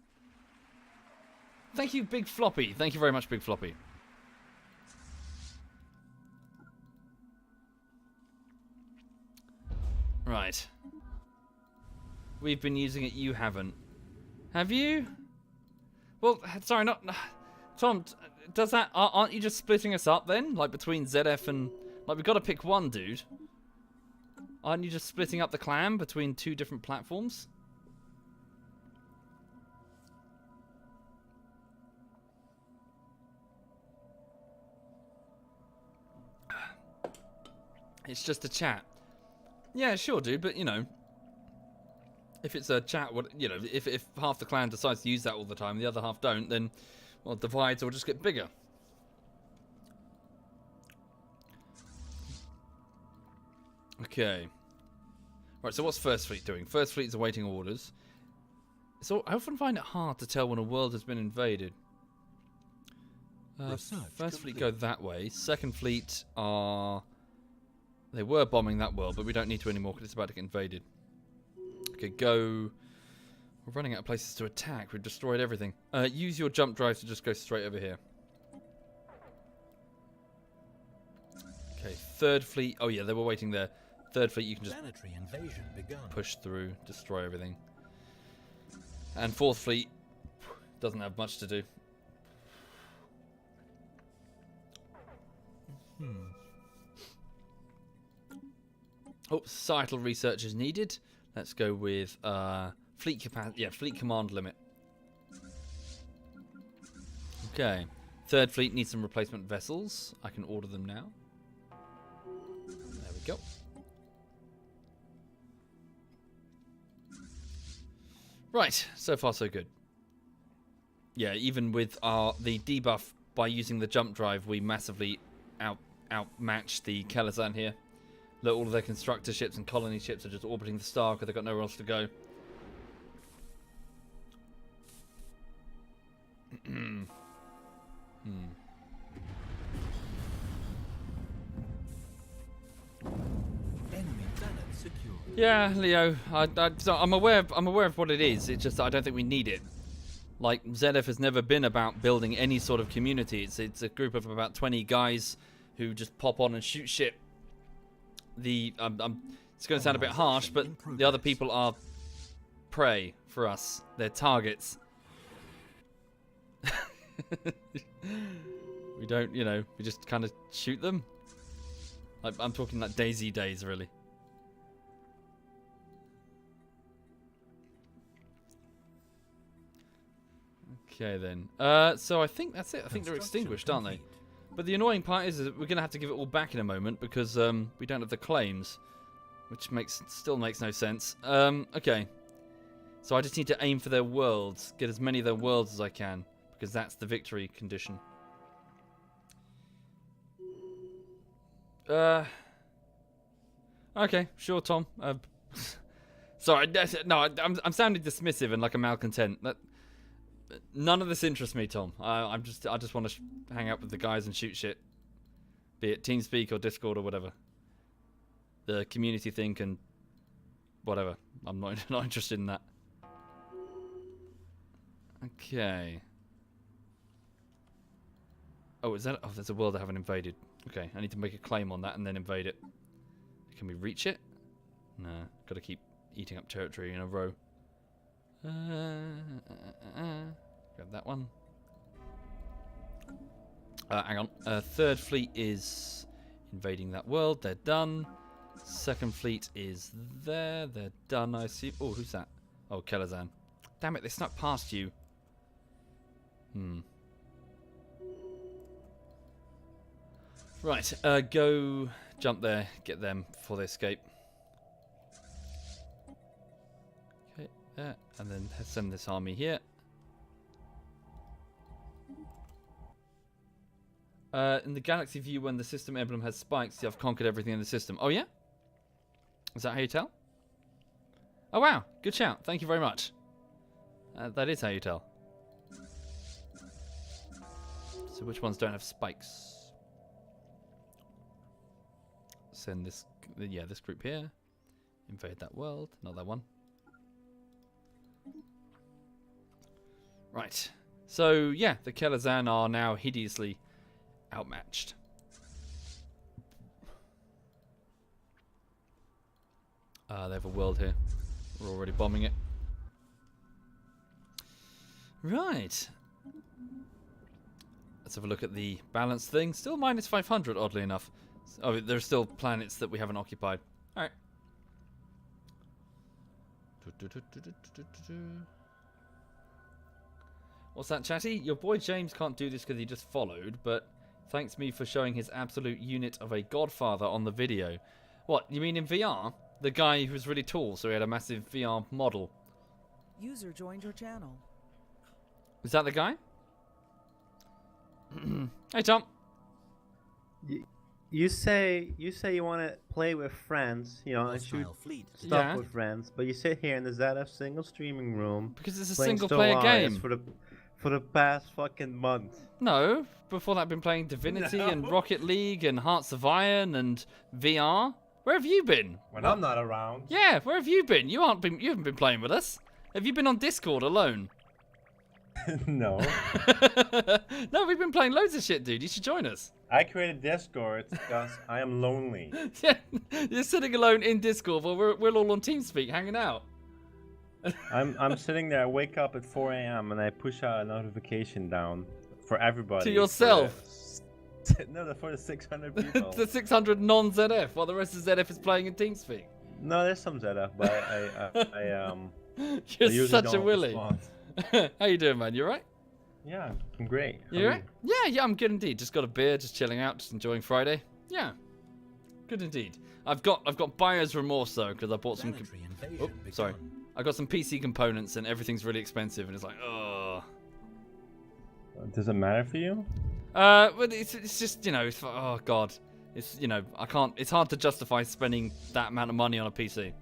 Thank you, Big Floppy. Thank you very much, Big Floppy. Right. We've been using it, you haven't. Have you? Well, sorry, not... Tom, does that... Aren't you just splitting us up then? Like, between ZF and... Like, we've got to pick one, dude. Aren't you just splitting up the clan between two different platforms? It's just a chat. Yeah, sure, dude, but, you know... If it's a chat, you know, if half the clan decides to use that all the time, the other half don't, then, well, divides will just get bigger. Okay. Right, so what's First Fleet doing? First Fleet is awaiting orders. So I often find it hard to tell when a world has been invaded. First Fleet go that way. Second Fleet are... They were bombing that world, but we don't need to anymore because it's about to get invaded. Okay, go... We're running out of places to attack. We've destroyed everything. Use your jump drive to just go straight over here. Okay, Third Fleet... Oh yeah, they were waiting there. Third Fleet, you can just push through, destroy everything. And Fourth Fleet doesn't have much to do. Oh, societal research is needed. Let's go with fleet capacity. Yeah, fleet command limit. Okay. Third Fleet needs some replacement vessels. I can order them now. There we go. Right. So far, so good. Yeah, even with the debuff by using the jump drive, we massively outmatch the Kelazan here. Look, all of their constructor ships and colony ships are just orbiting the star because they've got nowhere else to go. Enemy planet secured. Yeah, Leo, so I'm aware of what it is. It's just that I don't think we need it. Like, ZF has never been about building any sort of community. It's a group of about 20 guys who just pop on and shoot shit. It's going to sound a bit harsh, but the other people are prey for us. They're targets. We don't, you know, we just kind of shoot them. I'm talking like Daisy days, really. Okay, then. So I think that's it. I think they're extinguished, aren't they? But the annoying part is that we're going to have to give it all back in a moment because we don't have the claims, which still makes no sense. Okay. So I just need to aim for their worlds, get as many of their worlds as I can, because that's the victory condition. Okay, sure, Tom. Sorry, no, I'm sounding dismissive and like a malcontent. None of this interests me, Tom. I just want to hang out with the guys and shoot shit, be it TeamSpeak or Discord or whatever. The community thing and whatever. I'm not interested in that. Okay. Oh, is that? Oh, there's a world I haven't invaded. Okay, I need to make a claim on that and then invade it. Can we reach it? No, got to keep eating up territory in a row. Grab that one. Hang on. Third fleet is invading that world. They're done. Second fleet is there. They're done, I see. Oh, who's that? Oh, Kelazan. Damn it, they snuck past you. Right, go jump there, get them before they escape. Okay, there, and then send this army here. In the galaxy view, when the system emblem has spikes, you have conquered everything in the system. Oh yeah? Is that how you tell? Oh wow, good shout. Thank you very much. That is how you tell. So which ones don't have spikes? Send this, yeah, this group here. Invade that world, not that one. Right. So yeah, the Kelazan are now hideously outmatched. They have a world here. We're already bombing it. Right. Let's have a look at the balance thing. Still minus 500, oddly enough. Oh, there's still planets that we haven't occupied. Alright. What's that, chatty? Your boy James can't do this because he just followed, but thanks me for showing his absolute unit of a godfather on the video. What, you mean in VR? The guy who was really tall, so he had a massive VR model. User joined your channel. Is that the guy? Hey, Tom. You say you want to play with friends, you know, and shoot Hostile fleet. stuff with friends, but you sit here in the ZF single streaming room Because it's a playing single-player Stellaris game. for the past fucking month. No, before that I've been playing Divinity and Rocket League and Hearts of Iron and VR. Where have you been? When I'm not around. Yeah, where have you been? You haven't been playing with us. Have you been on Discord alone? No. No, we've been playing loads of shit, dude. You should join us. I created Discord because I am lonely. Yeah, you're sitting alone in Discord while we're all on TeamSpeak hanging out. I'm sitting there. I wake up at 4 a.m. and I push out a notification down for everybody. To yourself. No, for the 600 people. The 600 non-ZF, while the rest of ZF is playing in TeamSpeak. No, there's some ZF, but I You're usually such a don't willy. respond. How you doing, man? You alright? Yeah, I'm great. You alright? Yeah, I'm good indeed. Just got a beer, just chilling out, just enjoying Friday. Yeah, good indeed. I've got buyer's remorse though, because I bought some. Planetary invasion Oh, sorry. begun. I got some PC components and everything's really expensive, and it's like, oh. Does it matter for you? But it's just, you know, oh god, it's, you know, I can't. It's hard to justify spending that amount of money on a PC.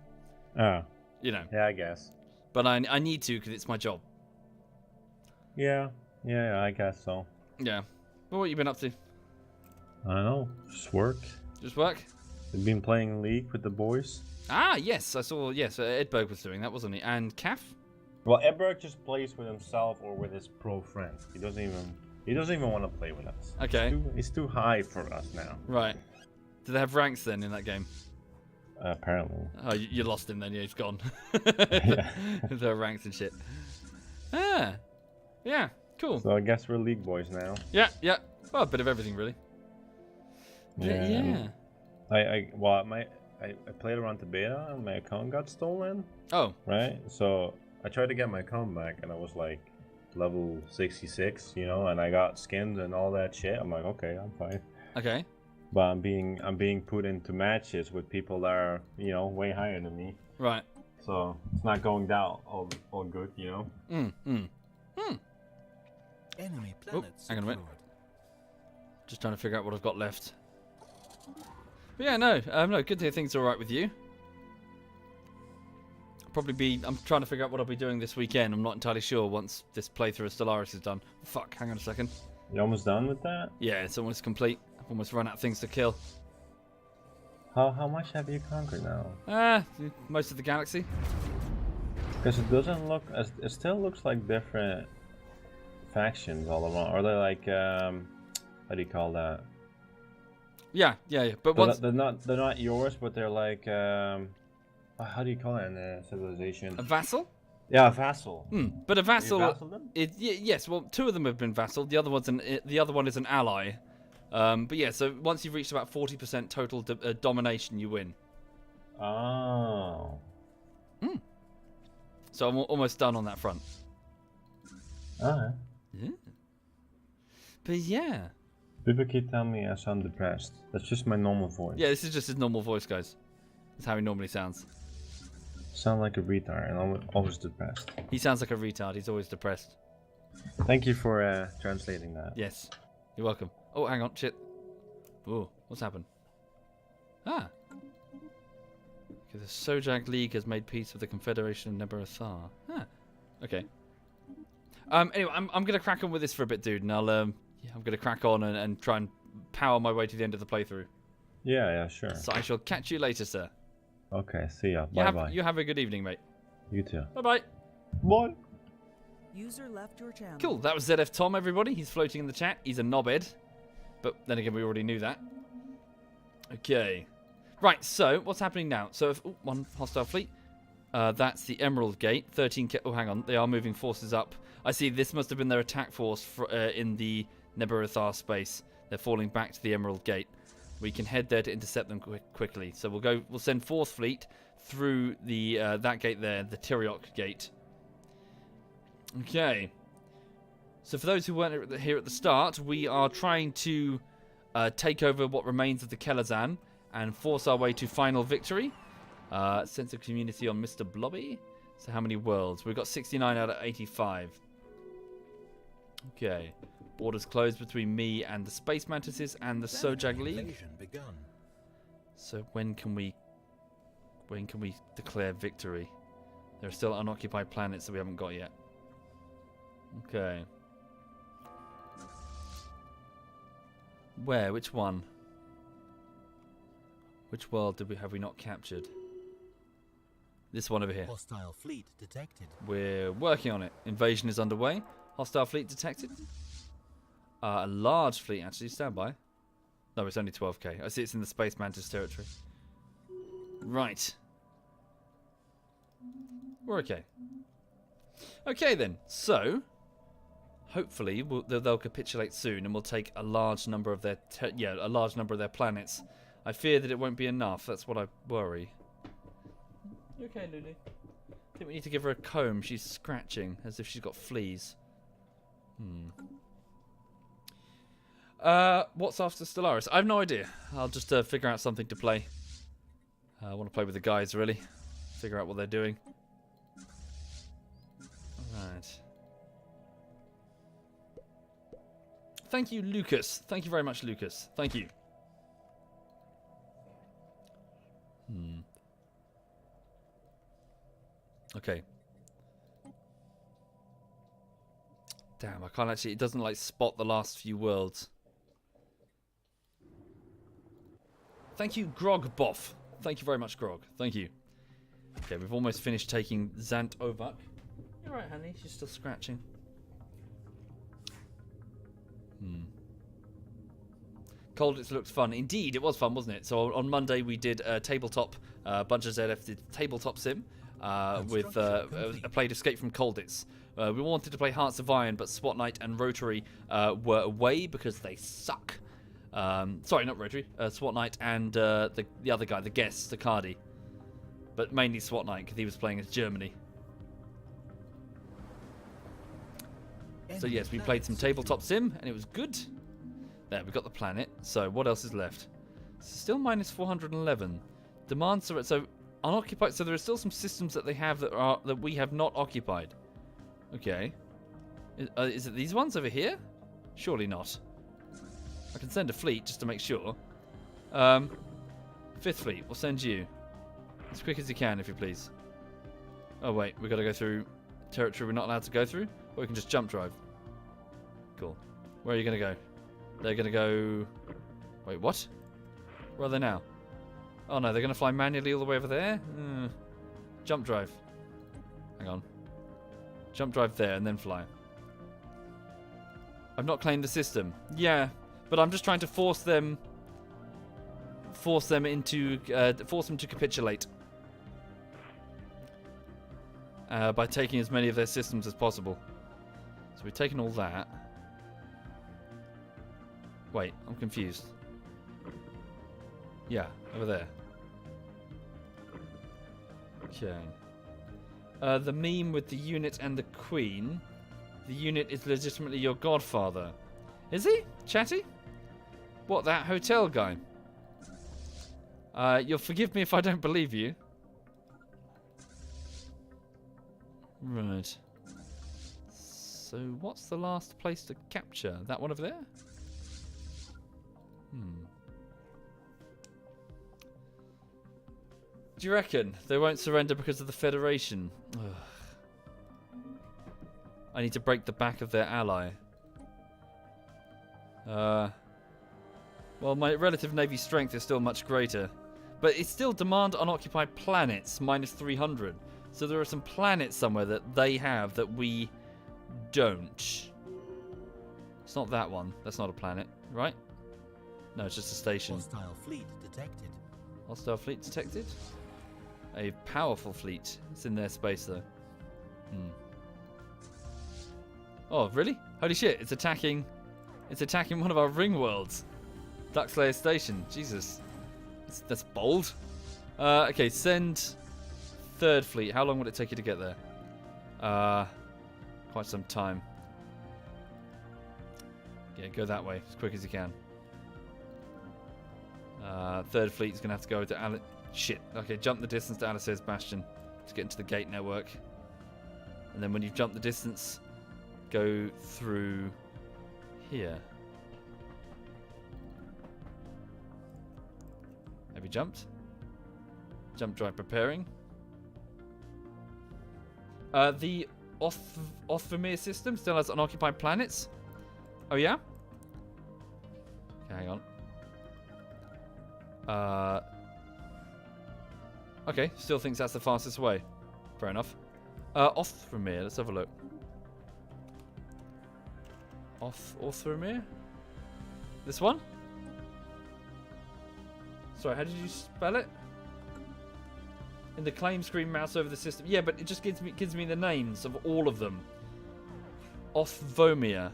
Oh. You know. Yeah, I guess. But I need to because it's my job. Yeah, I guess so. Yeah. Well, what you been up to? I don't know. Just work. Just work? You've been playing League with the boys? Ah, yes, I saw. Yes, Edberg was doing that, wasn't he? And Caf? Well, Edberg just plays with himself or with his pro friends. He doesn't even want to play with us. Okay. It's too high for us now. Right. Do they have ranks then in that game? Apparently. Oh, you lost him then. Yeah, he's gone. Yeah. There are ranks and shit. Ah. Yeah. Cool. So I guess we're League boys now. Yeah. Yeah. Well, a bit of everything, really. Yeah. I played around the beta and my account got stolen. Oh. Right. So I tried to get my account back and I was like level 66, you know, and I got skins and all that shit. I'm like, okay, I'm fine. Okay. But I'm being put into matches with people that are, you know, way higher than me. Right. So it's not going down all good, you know. Enemy planet hang on a minute. secured. Just trying to figure out what I've got left. But yeah, no, good to hear things are alright with you. I'm trying to figure out what I'll be doing this weekend. I'm not entirely sure once this playthrough of Stellaris is done. Fuck, hang on a second. You almost done with that? Yeah, it's almost complete. I've almost run out of things to kill. How much have you conquered now? Most of the galaxy. Because it doesn't look as it still looks like different factions all around. Are they like how do you call that? Yeah. But once they're not yours, but they're like how do you call it in a civilization? a vassal. Yeah, a vassal. But a vassal. You vassal them? Yes. Well, two of them have been vassal. The other one is an ally. But yeah. So once you've reached about 40% total domination, you win. Oh. So I'm almost done on that front. Alright. Yeah. But yeah. People keep telling me I sound depressed. That's just my normal voice. Yeah, this is just his normal voice, guys. That's how he normally sounds. Sound like a retard and I'm always depressed. He sounds like a retard. He's always depressed. Thank you for translating that. Yes. You're welcome. Oh, hang on. Shit. Ooh, what's happened? Ah. Okay, the Sojak League has made peace with the Confederation of Nebarathar. Ah. Okay. Anyway, I'm gonna crack on with this for a bit, dude, and I'm gonna crack on and try and power my way to the end of the playthrough. Yeah, sure. So I shall catch you later, sir. Okay, see ya. Bye. You have a good evening, mate. You too. Bye-bye. Bye. User left your channel. Cool, that was ZF Tom, everybody. He's floating in the chat. He's a knobhead. But then again, we already knew that. Okay. Right, so what's happening now? So, one hostile fleet. That's the Emerald Gate. 13K. Oh, hang on. They are moving forces up. I see this must have been their attack force in the Nebarathar space. They're falling back to the Emerald Gate. We can head there to intercept them quickly. So we'll send 4th Fleet through the that gate there, the Tyriok Gate. Okay. So for those who weren't here at the start, we are trying to take over what remains of the Kelazan and force our way to final victory. Sense of community on Mr. Blobby. So how many worlds? We've got 69 out of 85. Okay. Borders closed between me and the Space Mantises and the Sojak League. Invasion begun. So when can we declare victory? There are still unoccupied planets that we haven't got yet. Okay. Where? Which one? Which world have we not captured? This one over here. Hostile fleet detected. We're working on it. Invasion is underway. Hostile fleet detected. A large fleet, actually. Stand by. No, it's only 12k. I see it's in the Space Mantis territory. Right. We're okay. Okay, then. So, hopefully, they'll capitulate soon, and we'll take a large number of their planets. I fear that it won't be enough. That's what I worry. You okay, Lulu? I think we need to give her a comb. She's scratching as if she's got fleas. What's after Stellaris? I have no idea. I'll just figure out something to play. I want to play with the guys, really. Figure out what they're doing. Alright. Thank you, Lucas. Thank you very much, Lucas. Thank you. Okay. Damn, I can't actually... It doesn't, like, spot the last few worlds. Thank you, Grog Boff. Thank you very much, Grog. Thank you. Okay, we've almost finished taking Zant Ovak. You're right, honey. She's still scratching. Colditz looked fun. Indeed, it was fun, wasn't it? So on Monday we did a tabletop. Bunch of ZF did tabletop sim with played Escape from Colditz. We wanted to play Hearts of Iron, but SWAT Knight and Rotary were away because they suck. Sorry, not Rotary. SWAT Knight and the other guy, the guest, Cardi. But mainly SWAT Knight because he was playing as Germany. So yes, we played some tabletop sim and it was good. There, we got the planet. So what else is left? Still minus 411. Demand so unoccupied. So there are still some systems that they have that we have not occupied. Okay. Is it these ones over here? Surely not. I can send a fleet just to make sure. Fifth fleet, we'll send you as quick as you can, if you please. Oh wait, we got to go through territory we're not allowed to go through, or we can just jump drive. Cool. Where are you going to go? They're going to go... Wait, what? Where are they now? Oh no, they're going to fly manually all the way over there? Jump drive. Hang on. Jump drive there and then fly. I've not claimed the system. Yeah, but I'm just trying to force them to capitulate. By taking as many of their systems as possible. So we've taken all that. Wait, I'm confused. Yeah, over there. Okay. The meme with the unit and the queen. The unit is legitimately your godfather. Is he? Chatty? What, that hotel guy? You'll forgive me if I don't believe you. Right. So what's the last place to capture? That one over there? Do you reckon they won't surrender because of the Federation? Ugh. I need to break the back of their ally. Well, my relative navy strength is still much greater. But it's still demand unoccupied planets, minus 300. So there are some planets somewhere that they have that we don't. It's not that one. That's not a planet, right? No, it's just a station. Hostile fleet detected. Hostile fleet detected? A powerful fleet. It's in their space, though. Oh, really? Holy shit, it's attacking... It's attacking one of our ring worlds. Duckslayer Station. Jesus. That's bold. Okay, send... Third fleet. How long would it take you to get there? Quite some time. Yeah, go that way as quick as you can. Third fleet is going to have to go to Alice. Shit. Okay, jump the distance to Alice's Bastion to get into the gate network. And then when you've jumped the distance, go through here. Have you jumped? Jump drive preparing. The Othvermere system still has unoccupied planets. Oh yeah? Okay, hang on. Okay, still thinks that's the fastest way. Fair enough. Othvermere, let's have a look. Othvermere? This one? Sorry, how did you spell it? In the claim screen, mouse over the system. Yeah, but it just gives me the names of all of them. Othvermere.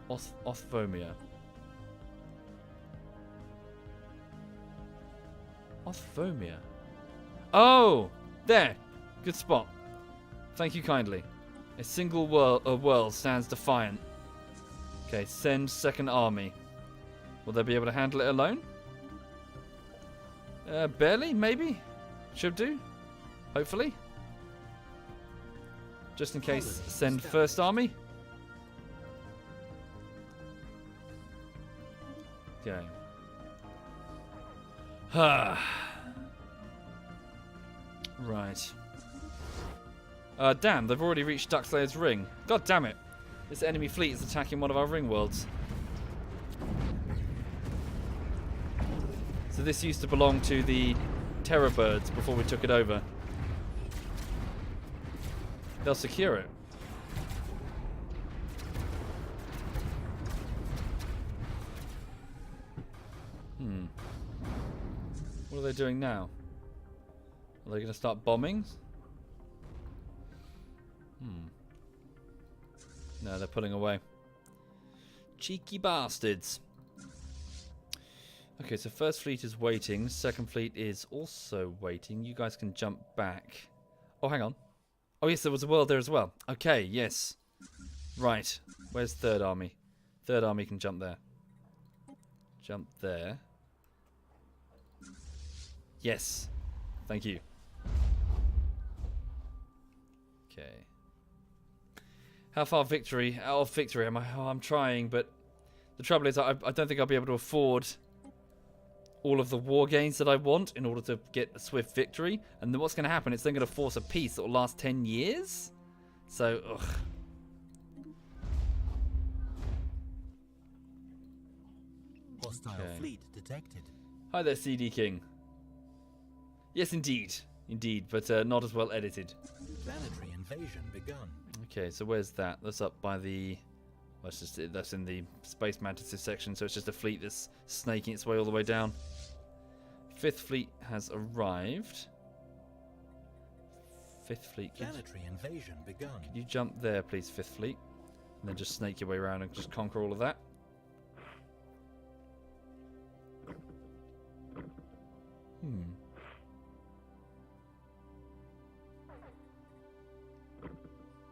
Othvermere. Othvermere. Oh! There! Good spot. Thank you kindly. A single world stands defiant. Okay, send second army. Will they be able to handle it alone? Barely, maybe? Should do. Hopefully. Just in case, send first army. Okay. Right. Damn, they've already reached Duckslayer's ring. God damn it. This enemy fleet is attacking one of our ring worlds. So this used to belong to the Terror Birds before we took it over. They'll secure it. What are they doing now? Are they going to start bombing? No, they're pulling away. Cheeky bastards. Okay, so first fleet is waiting. Second fleet is also waiting. You guys can jump back. Oh, hang on. Oh, yes, there was a world there as well. Okay, yes. Right. Where's Third Army? Third Army can jump there. Jump there. Yes. Thank you. Okay. How far victory? Out of victory am I? Oh, I'm trying, but the trouble is I don't think I'll be able to afford all of the war gains that I want in order to get a swift victory. And then what's going to happen? It's then going to force a peace that will last 10 years. So, ugh. Hostile fleet detected. Hi there, CD King. Yes, indeed. Indeed, but not as well edited. Planetary invasion begun. Okay, so where's that? That's up by the... Well, that's in the Space Mantises section, so it's just a fleet that's snaking its way all the way down. Fifth fleet has arrived. Fifth fleet. Planetary invasion begun. Could you jump there, please, Fifth fleet? And then just snake your way around and just conquer all of that.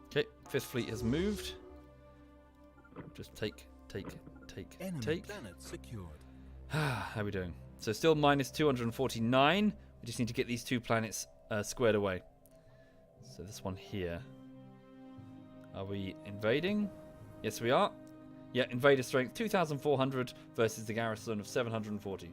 Okay, Fifth fleet has moved. Just take. Enemy planet secured. How are we doing? So still minus 249. We just need to get these two planets squared away. So this one here. Are we invading? Yes, we are. Yeah, invader strength 2,400 versus the garrison of 740.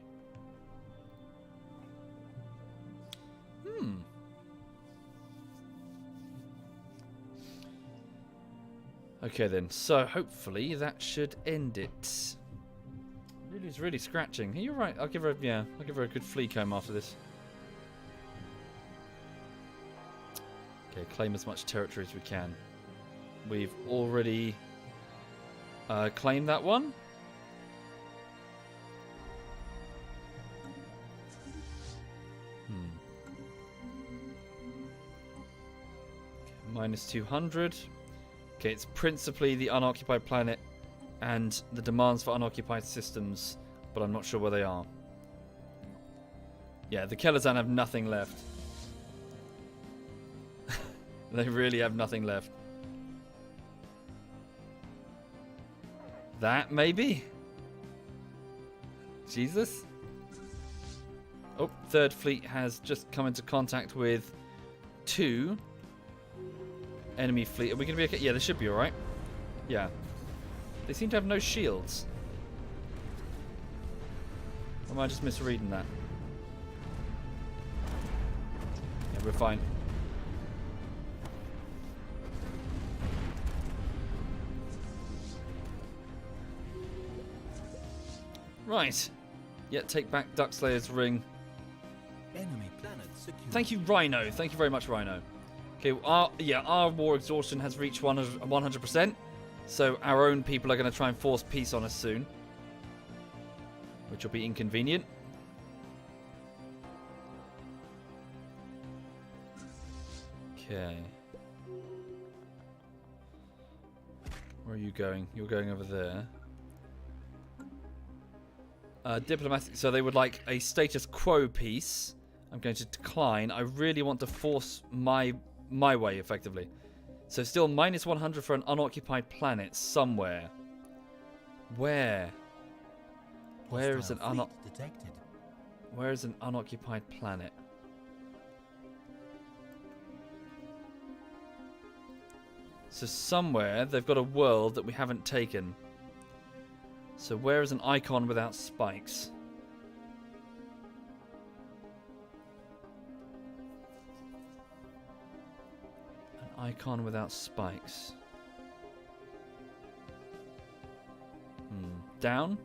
Okay then, so hopefully that should end it. It's really scratching. You're right. I'll give her a good flea comb after this. Okay, claim as much territory as we can. We've already claimed that one. Minus 200. Okay, it's principally the unoccupied planet and the demands for unoccupied systems, but I'm not sure where they are. Yeah, the Kelazan have nothing left. They really have nothing left. That, maybe? Jesus? Oh, Third Fleet has just come into contact with 2 enemy fleet. Are we going to be okay? Yeah, they should be alright. Yeah. They seem to have no shields. Or am I just misreading that? Yeah, we're fine. Right. Yeah, take back Duckslayer's ring. Enemy planet secured. Thank you, Rhino. Thank you very much, Rhino. Okay, our war exhaustion has reached 100%, so our own people are going to try and force peace on us soon, which will be inconvenient. Okay. Where are you going? You're going over there. Diplomatic. So they would like a status quo peace. I'm going to decline. I really want to force my way, effectively. So still minus 100 for an unoccupied planet somewhere. Where? Where is an unoccupied planet? So somewhere they've got a world that we haven't taken. So where is an icon without spikes? An icon without spikes. Down?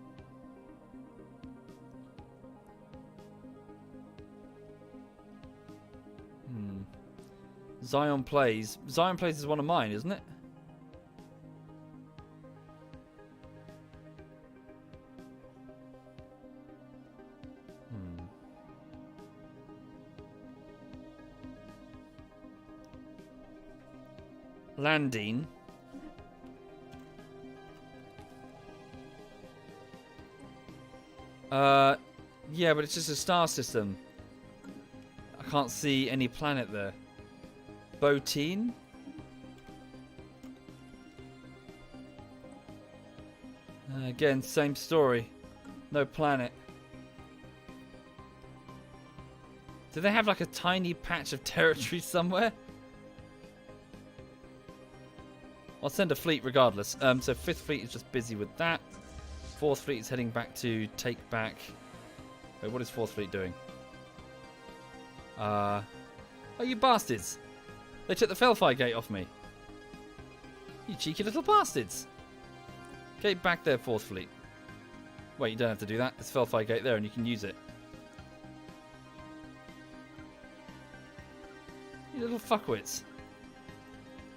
Zion Plays. Zion Plays is one of mine, isn't it? Landine. Yeah, but it's just a star system. I can't see any planet there. Botine? Again, same story. No planet. Do they have like a tiny patch of territory somewhere? I'll send a fleet regardless. So 5th fleet is just busy with that. 4th fleet is heading back to take back... Wait, what is 4th fleet doing? Oh, you bastards! They took the Felfire gate off me. You cheeky little bastards! Get back there, 4th fleet. Wait, you don't have to do that. There's Felfire gate there and you can use it. You little fuckwits.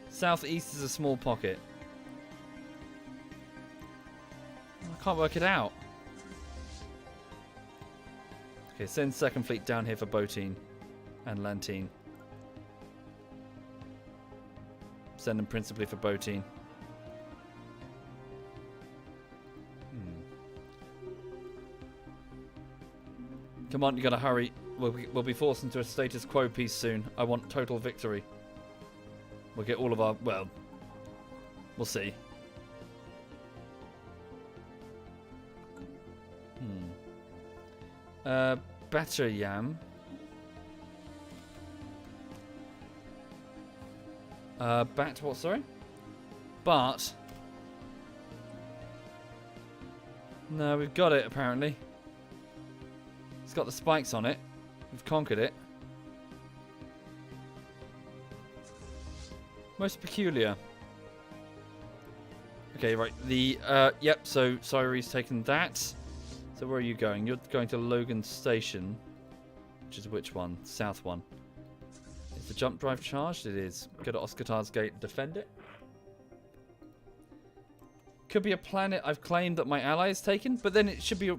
Southeast is a small pocket. I can't work it out. Okay, send 2nd fleet down here for Botine and Lantine. Send them principally for Botine. Come on, you gotta hurry. We'll be forced into a status quo piece soon. I want total victory. We'll get all of our... Well, we'll see. Batteryam. Bat what, sorry? But... No, we've got it, apparently. It's got the spikes on it. We've conquered it. Most peculiar. Okay, right. The, yep, so Cyrie's taken that. So where are you going? You're going to Logan Station. Which is which one? South one. Is the jump drive charged? It is. Go to Oscartard's Gate and defend it. Could be a planet I've claimed that my ally has taken, but then it should be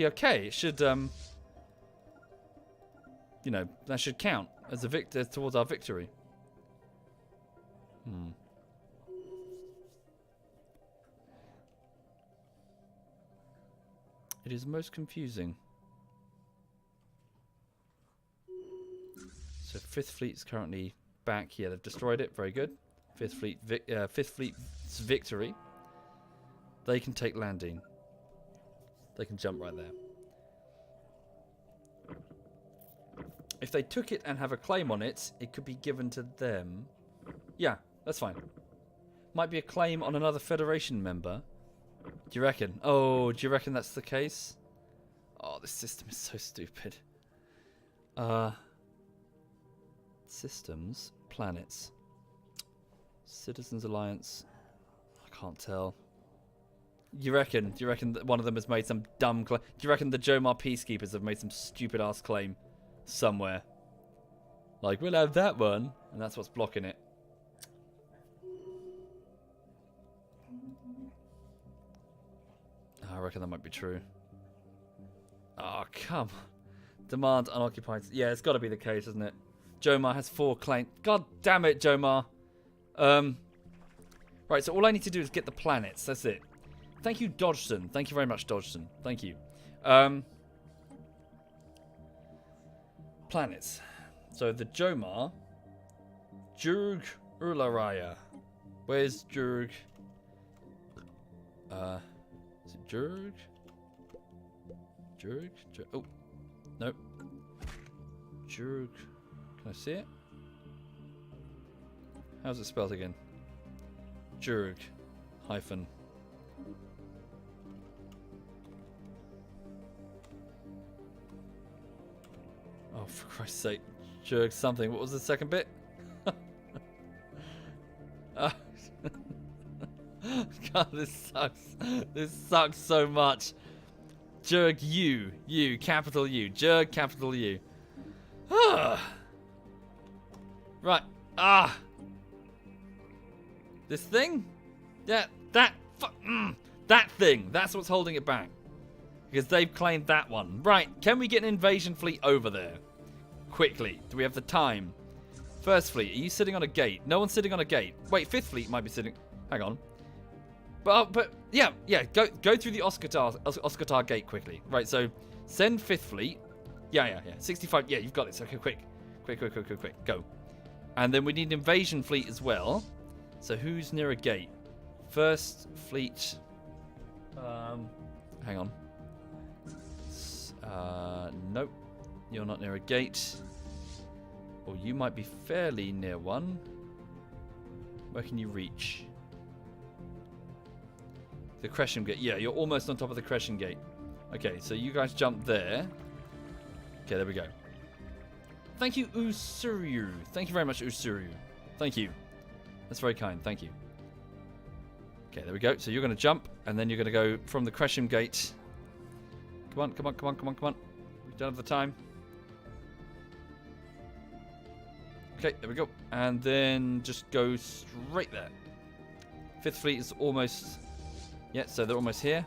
okay. It should, you know, that should count as a victor towards our victory. It is most confusing. So 5th fleet is currently back. Yeah, they've destroyed it. Very good. 5th fleet's victory. They can take landing. They can jump right there. If they took it and have a claim on it, it could be given to them. Yeah, that's fine. Might be a claim on another Federation member. Do you reckon? Oh, do you reckon that's the case? Oh, this system is so stupid. Systems, planets, Citizens Alliance. I can't tell. You reckon? Do you reckon that one of them has made some dumb claim? Do you reckon the Jomar Peacekeepers have made some stupid ass claim somewhere? Like, we'll have that one, and that's what's blocking it. I reckon that might be true. Oh, come on. Demand unoccupied. Yeah, it's got to be the case, isn't it? Jomar has 4 claims. God damn it, Jomar. Right, so all I need to do is get the planets. That's it. Thank you, Dodgson. Thank you very much, Dodgson. Thank you. Planets. So the Jomar. Jurg Urlaraya. Where's Jurg? Is it Jurg? Jurg? Oh, nope. Jurg. Can I see it? How's it spelled again? Jurg. Hyphen. for Christ's sake. Jerk something. What was the second bit? God, this sucks. This sucks so much. Jerk U. U. Capital U. Jerk capital U. Right. This thing? That thing. That's what's holding it back. Because they've claimed that one. Right. Can we get an invasion fleet over there? Quickly. Do we have the time? First fleet. Are you sitting on a gate? No one's sitting on a gate. Wait, fifth fleet might be sitting... Hang on. But yeah. Go through the Oscar gate quickly. Right, so send fifth fleet. Yeah. 65. Yeah, you've got it. So quick. Go. And then we need an invasion fleet as well. So who's near a gate? First fleet. Hang on. Nope. You're not near a gate. Or you might be fairly near one. Where can you reach? The Crescent Gate. Yeah, you're almost on top of the Crescent Gate. Okay, so you guys jump there. Okay, there we go. Thank you, Usuru. Thank you very much, Usuru. Thank you. That's very kind. Thank you. Okay, there we go. So you're going to jump, and then you're going to go from the Crescent Gate. Come on. We don't have the time. Okay, there we go. And then just go straight there. Fifth fleet is almost... Yeah, so they're almost here.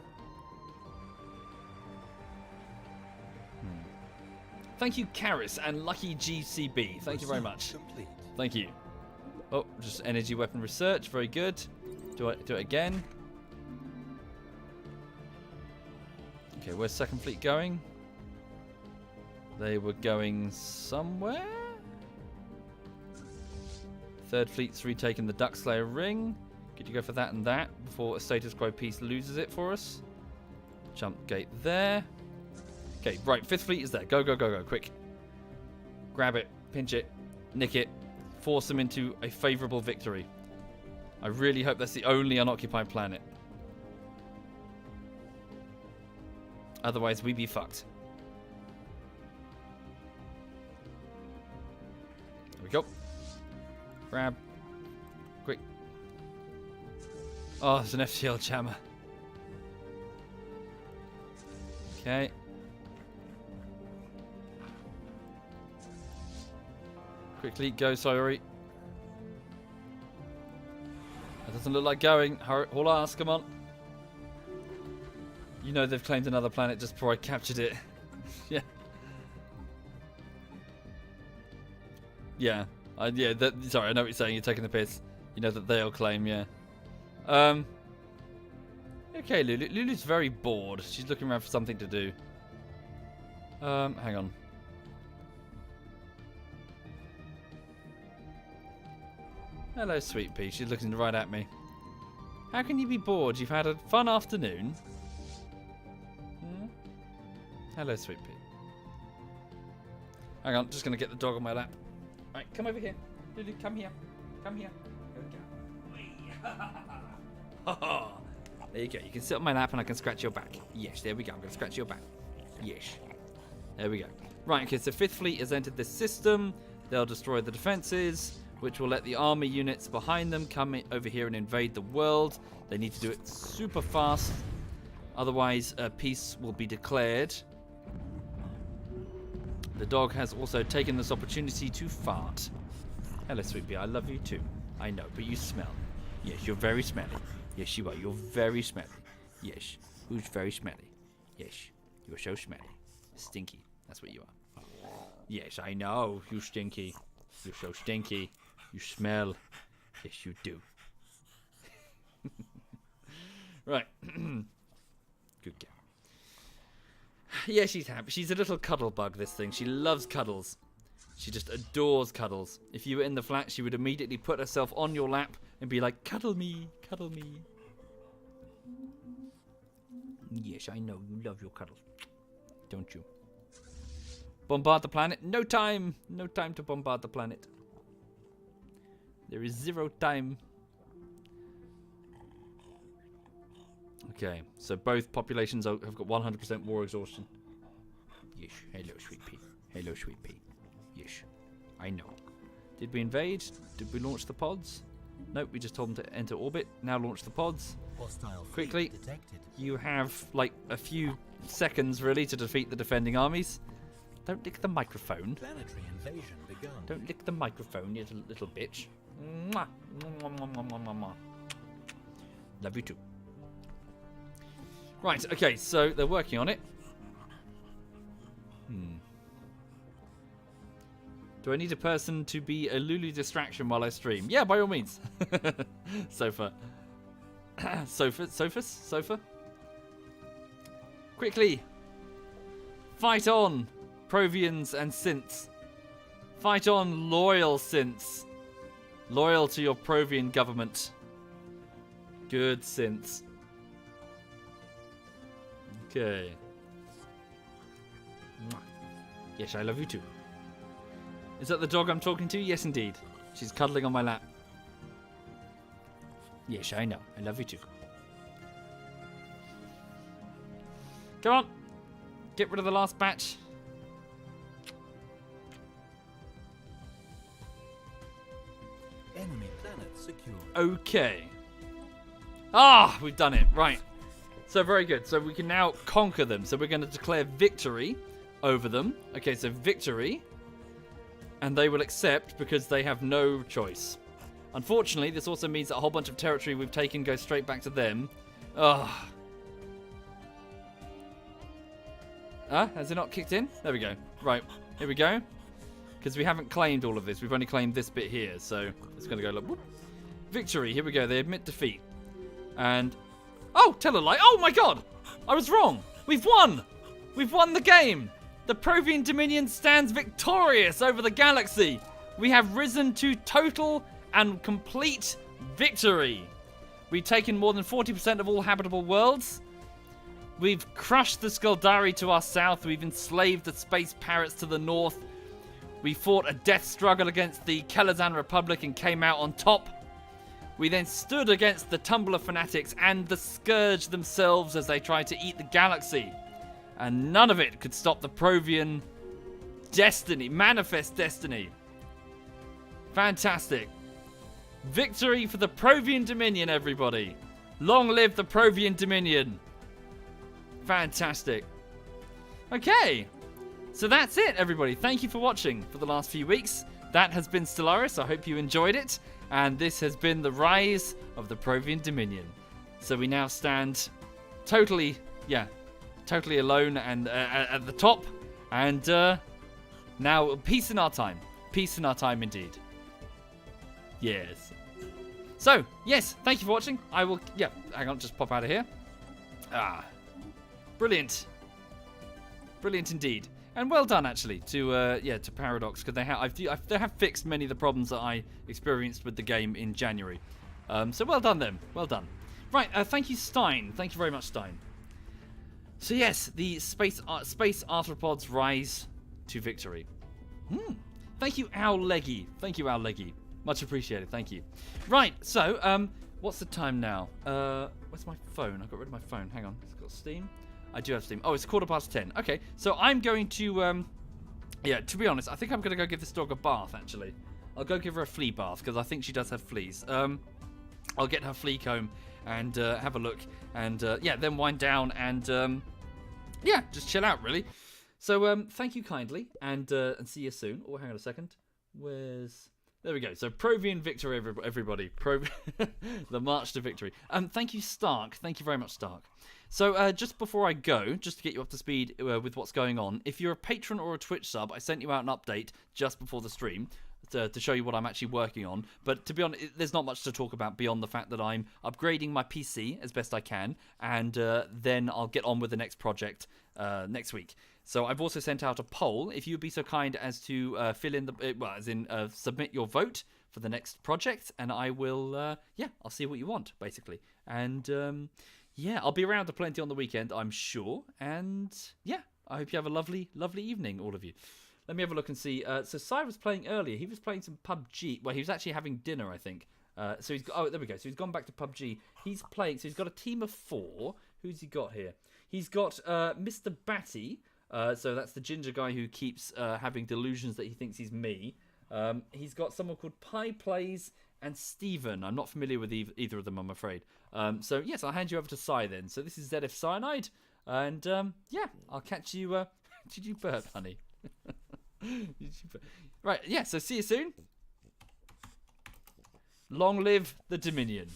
Thank you, Karis and Lucky GCB. Thank you very much. Complete. Thank you. Oh, just energy weapon research. Very good. Do it again. Okay, where's second fleet going? They were going somewhere. Third fleet's retaken the Duckslayer ring. Could you go for that and that before a status quo piece loses it for us? Jump gate there. Okay, right. Fifth fleet is there. Go. Quick. Grab it. Pinch it. Nick it. Force them into a favourable victory. I really hope that's the only unoccupied planet. Otherwise, we be fucked. There we go. Grab. Quick. Oh, there's an FTL jammer. Okay. Quickly, go, sorry. That doesn't look like going. Hurry, haul ass, come on. You know they've claimed another planet just before I captured it. Yeah. Yeah. Sorry, I know what you're saying. You're taking the piss. You know that they'll claim, yeah. Okay, Lulu. Lulu's very bored. She's looking around for something to do. Hang on. Hello, sweet pea. She's looking right at me. How can you be bored? You've had a fun afternoon. Hello, sweet pea. Hang on, just going to get the dog on my lap. Right, come over here. Lulu, come here. Come here. There you go. You can sit on my lap and I can scratch your back. Yes, there we go. I'm going to scratch your back. Yes. There we go. Right, okay, so Fifth Fleet has entered this system. They'll destroy the defenses, which will let the army units behind them come over here and invade the world. They need to do it super fast. Otherwise, peace will be declared. The dog has also taken this opportunity to fart. Hello, sweet pea. I love you too. I know, but you smell. Yes, you're very smelly. Yes, you are. You're very smelly. Yes. Who's very smelly? Yes. You're so smelly. Stinky. That's what you are. Yes, I know. You stinky. You're so stinky. You smell. Yes, you do. Right. Good girl. Yeah, she's happy. She's a little cuddle bug, this thing. She loves cuddles. She just adores cuddles. If you were in the flat, she would immediately put herself on your lap and be like, cuddle me, cuddle me. Yes, I know. You love your cuddles. Don't you? Bombard the planet? No time. No time to bombard the planet. There is 0 time. Okay, so both populations have got 100% war exhaustion. Yes, hello, sweet pea. Hello, sweet pea. I know. Did we invade? Did we launch the pods? Nope, we just told them to enter orbit. Now launch the pods. Hostile fleet Quickly. detected. You have, like, a few seconds, really, to defeat the defending armies. Don't lick the microphone. Planetary invasion begun. Don't lick the microphone, you little bitch. Mwah. Mwah, mwah, mwah, mwah, mwah. Love you too. Right, okay, so they're working on it. Do I need a person to be a Lulu distraction while I stream? Yeah, by all means. Sofa. Sofa? Quickly! Fight on, Provians and Synths. Fight on, loyal Synths. Loyal to your Provian government. Good Synths. Okay. Yes, I love you too. Is that the dog I'm talking to? Yes, indeed. She's cuddling on my lap. Yes, I know. I love you too. Come on. Get rid of the last batch. Enemy planet secure. Okay. Ah, we've done it. Right. So very good. So we can now conquer them. So we're going to declare victory over them. Okay, so victory. And they will accept because they have no choice. Unfortunately, this also means that a whole bunch of territory we've taken goes straight back to them. Ugh. Has it not kicked in? There we go. Right, here we go. Because we haven't claimed all of this. We've only claimed this bit here. So it's going to go like, whoop. Victory. Here we go. They admit defeat. And... oh, tell a lie. Oh my god! I was wrong. We've won! We've won the game! The Provian Dominion stands victorious over the galaxy. We have risen to total and complete victory. We've taken more than 40% of all habitable worlds. We've crushed the Skuldari to our south. We've enslaved the space parrots to the north. We fought a death struggle against the Kelazan Republic and came out on top. We then stood against the Tumbler fanatics and the Scourge themselves as they tried to eat the galaxy. And none of it could stop the Provian destiny, manifest destiny. Fantastic. Victory for the Provian Dominion, everybody. Long live the Provian Dominion. Fantastic. Okay. So that's it, everybody. Thank you for watching for the last few weeks. That has been Stellaris. I hope you enjoyed it. And this has been the rise of the Provian Dominion. So we now stand totally alone and at the top. And now peace in our time. Peace in our time indeed. Yes. So, yes, thank you for watching. I will, hang on, just pop out of here. Brilliant. Brilliant indeed. And well done, actually, to Paradox, because they have fixed many of the problems that I experienced with the game in January. So well done, them. Well done. Right, thank you, Stein. Thank you very much, Stein. So yes, the space arthropods rise to victory. Thank you, Owl Leggy. Thank you, Owl Leggy. Much appreciated. Thank you. Right, so what's the time now? Where's my phone? I got rid of my phone. Hang on. It's got Steam. I do have Steam. Oh, it's 10:15. Okay, so I'm going to to be honest, I think I'm going to go give this dog a bath, actually. I'll go give her a flea bath, because I think she does have fleas. I'll get her flea comb and have a look, and then wind down and just chill out, really. So thank you kindly, and see you soon. Oh, hang on a second. There we go. So Provian victory, everybody. The march to victory. Thank you, Stark. Thank you very much, Stark. So just before I go, just to get you up to speed with what's going on, if you're a patron or a Twitch sub, I sent you out an update just before the stream to show you what I'm actually working on. But to be honest, there's not much to talk about beyond the fact that I'm upgrading my PC as best I can, and then I'll get on with the next project next week. So I've also sent out a poll. If you'd be so kind as to fill in submit your vote for the next project, and I will, I'll see what you want, basically. And I'll be around plenty on the weekend, I'm sure. And I hope you have a lovely, lovely evening, all of you. Let me have a look and see. So Cy was playing earlier. He was playing some PUBG. Well, he was actually having dinner, I think. So he's there we go. So he's gone back to PUBG. He's playing. So he's got a team of 4. Who's he got here? He's got Mr. Batty. So that's the ginger guy who keeps having delusions that he thinks he's me. He's got someone called Pie Plays and Steven. I'm not familiar with either of them, I'm afraid. So, yes, I'll hand you over to Cy then. So this is ZF Cyanide. And, yeah, I'll catch you... Did you burp, honey? Right, yeah, so see you soon. Long live the Dominion.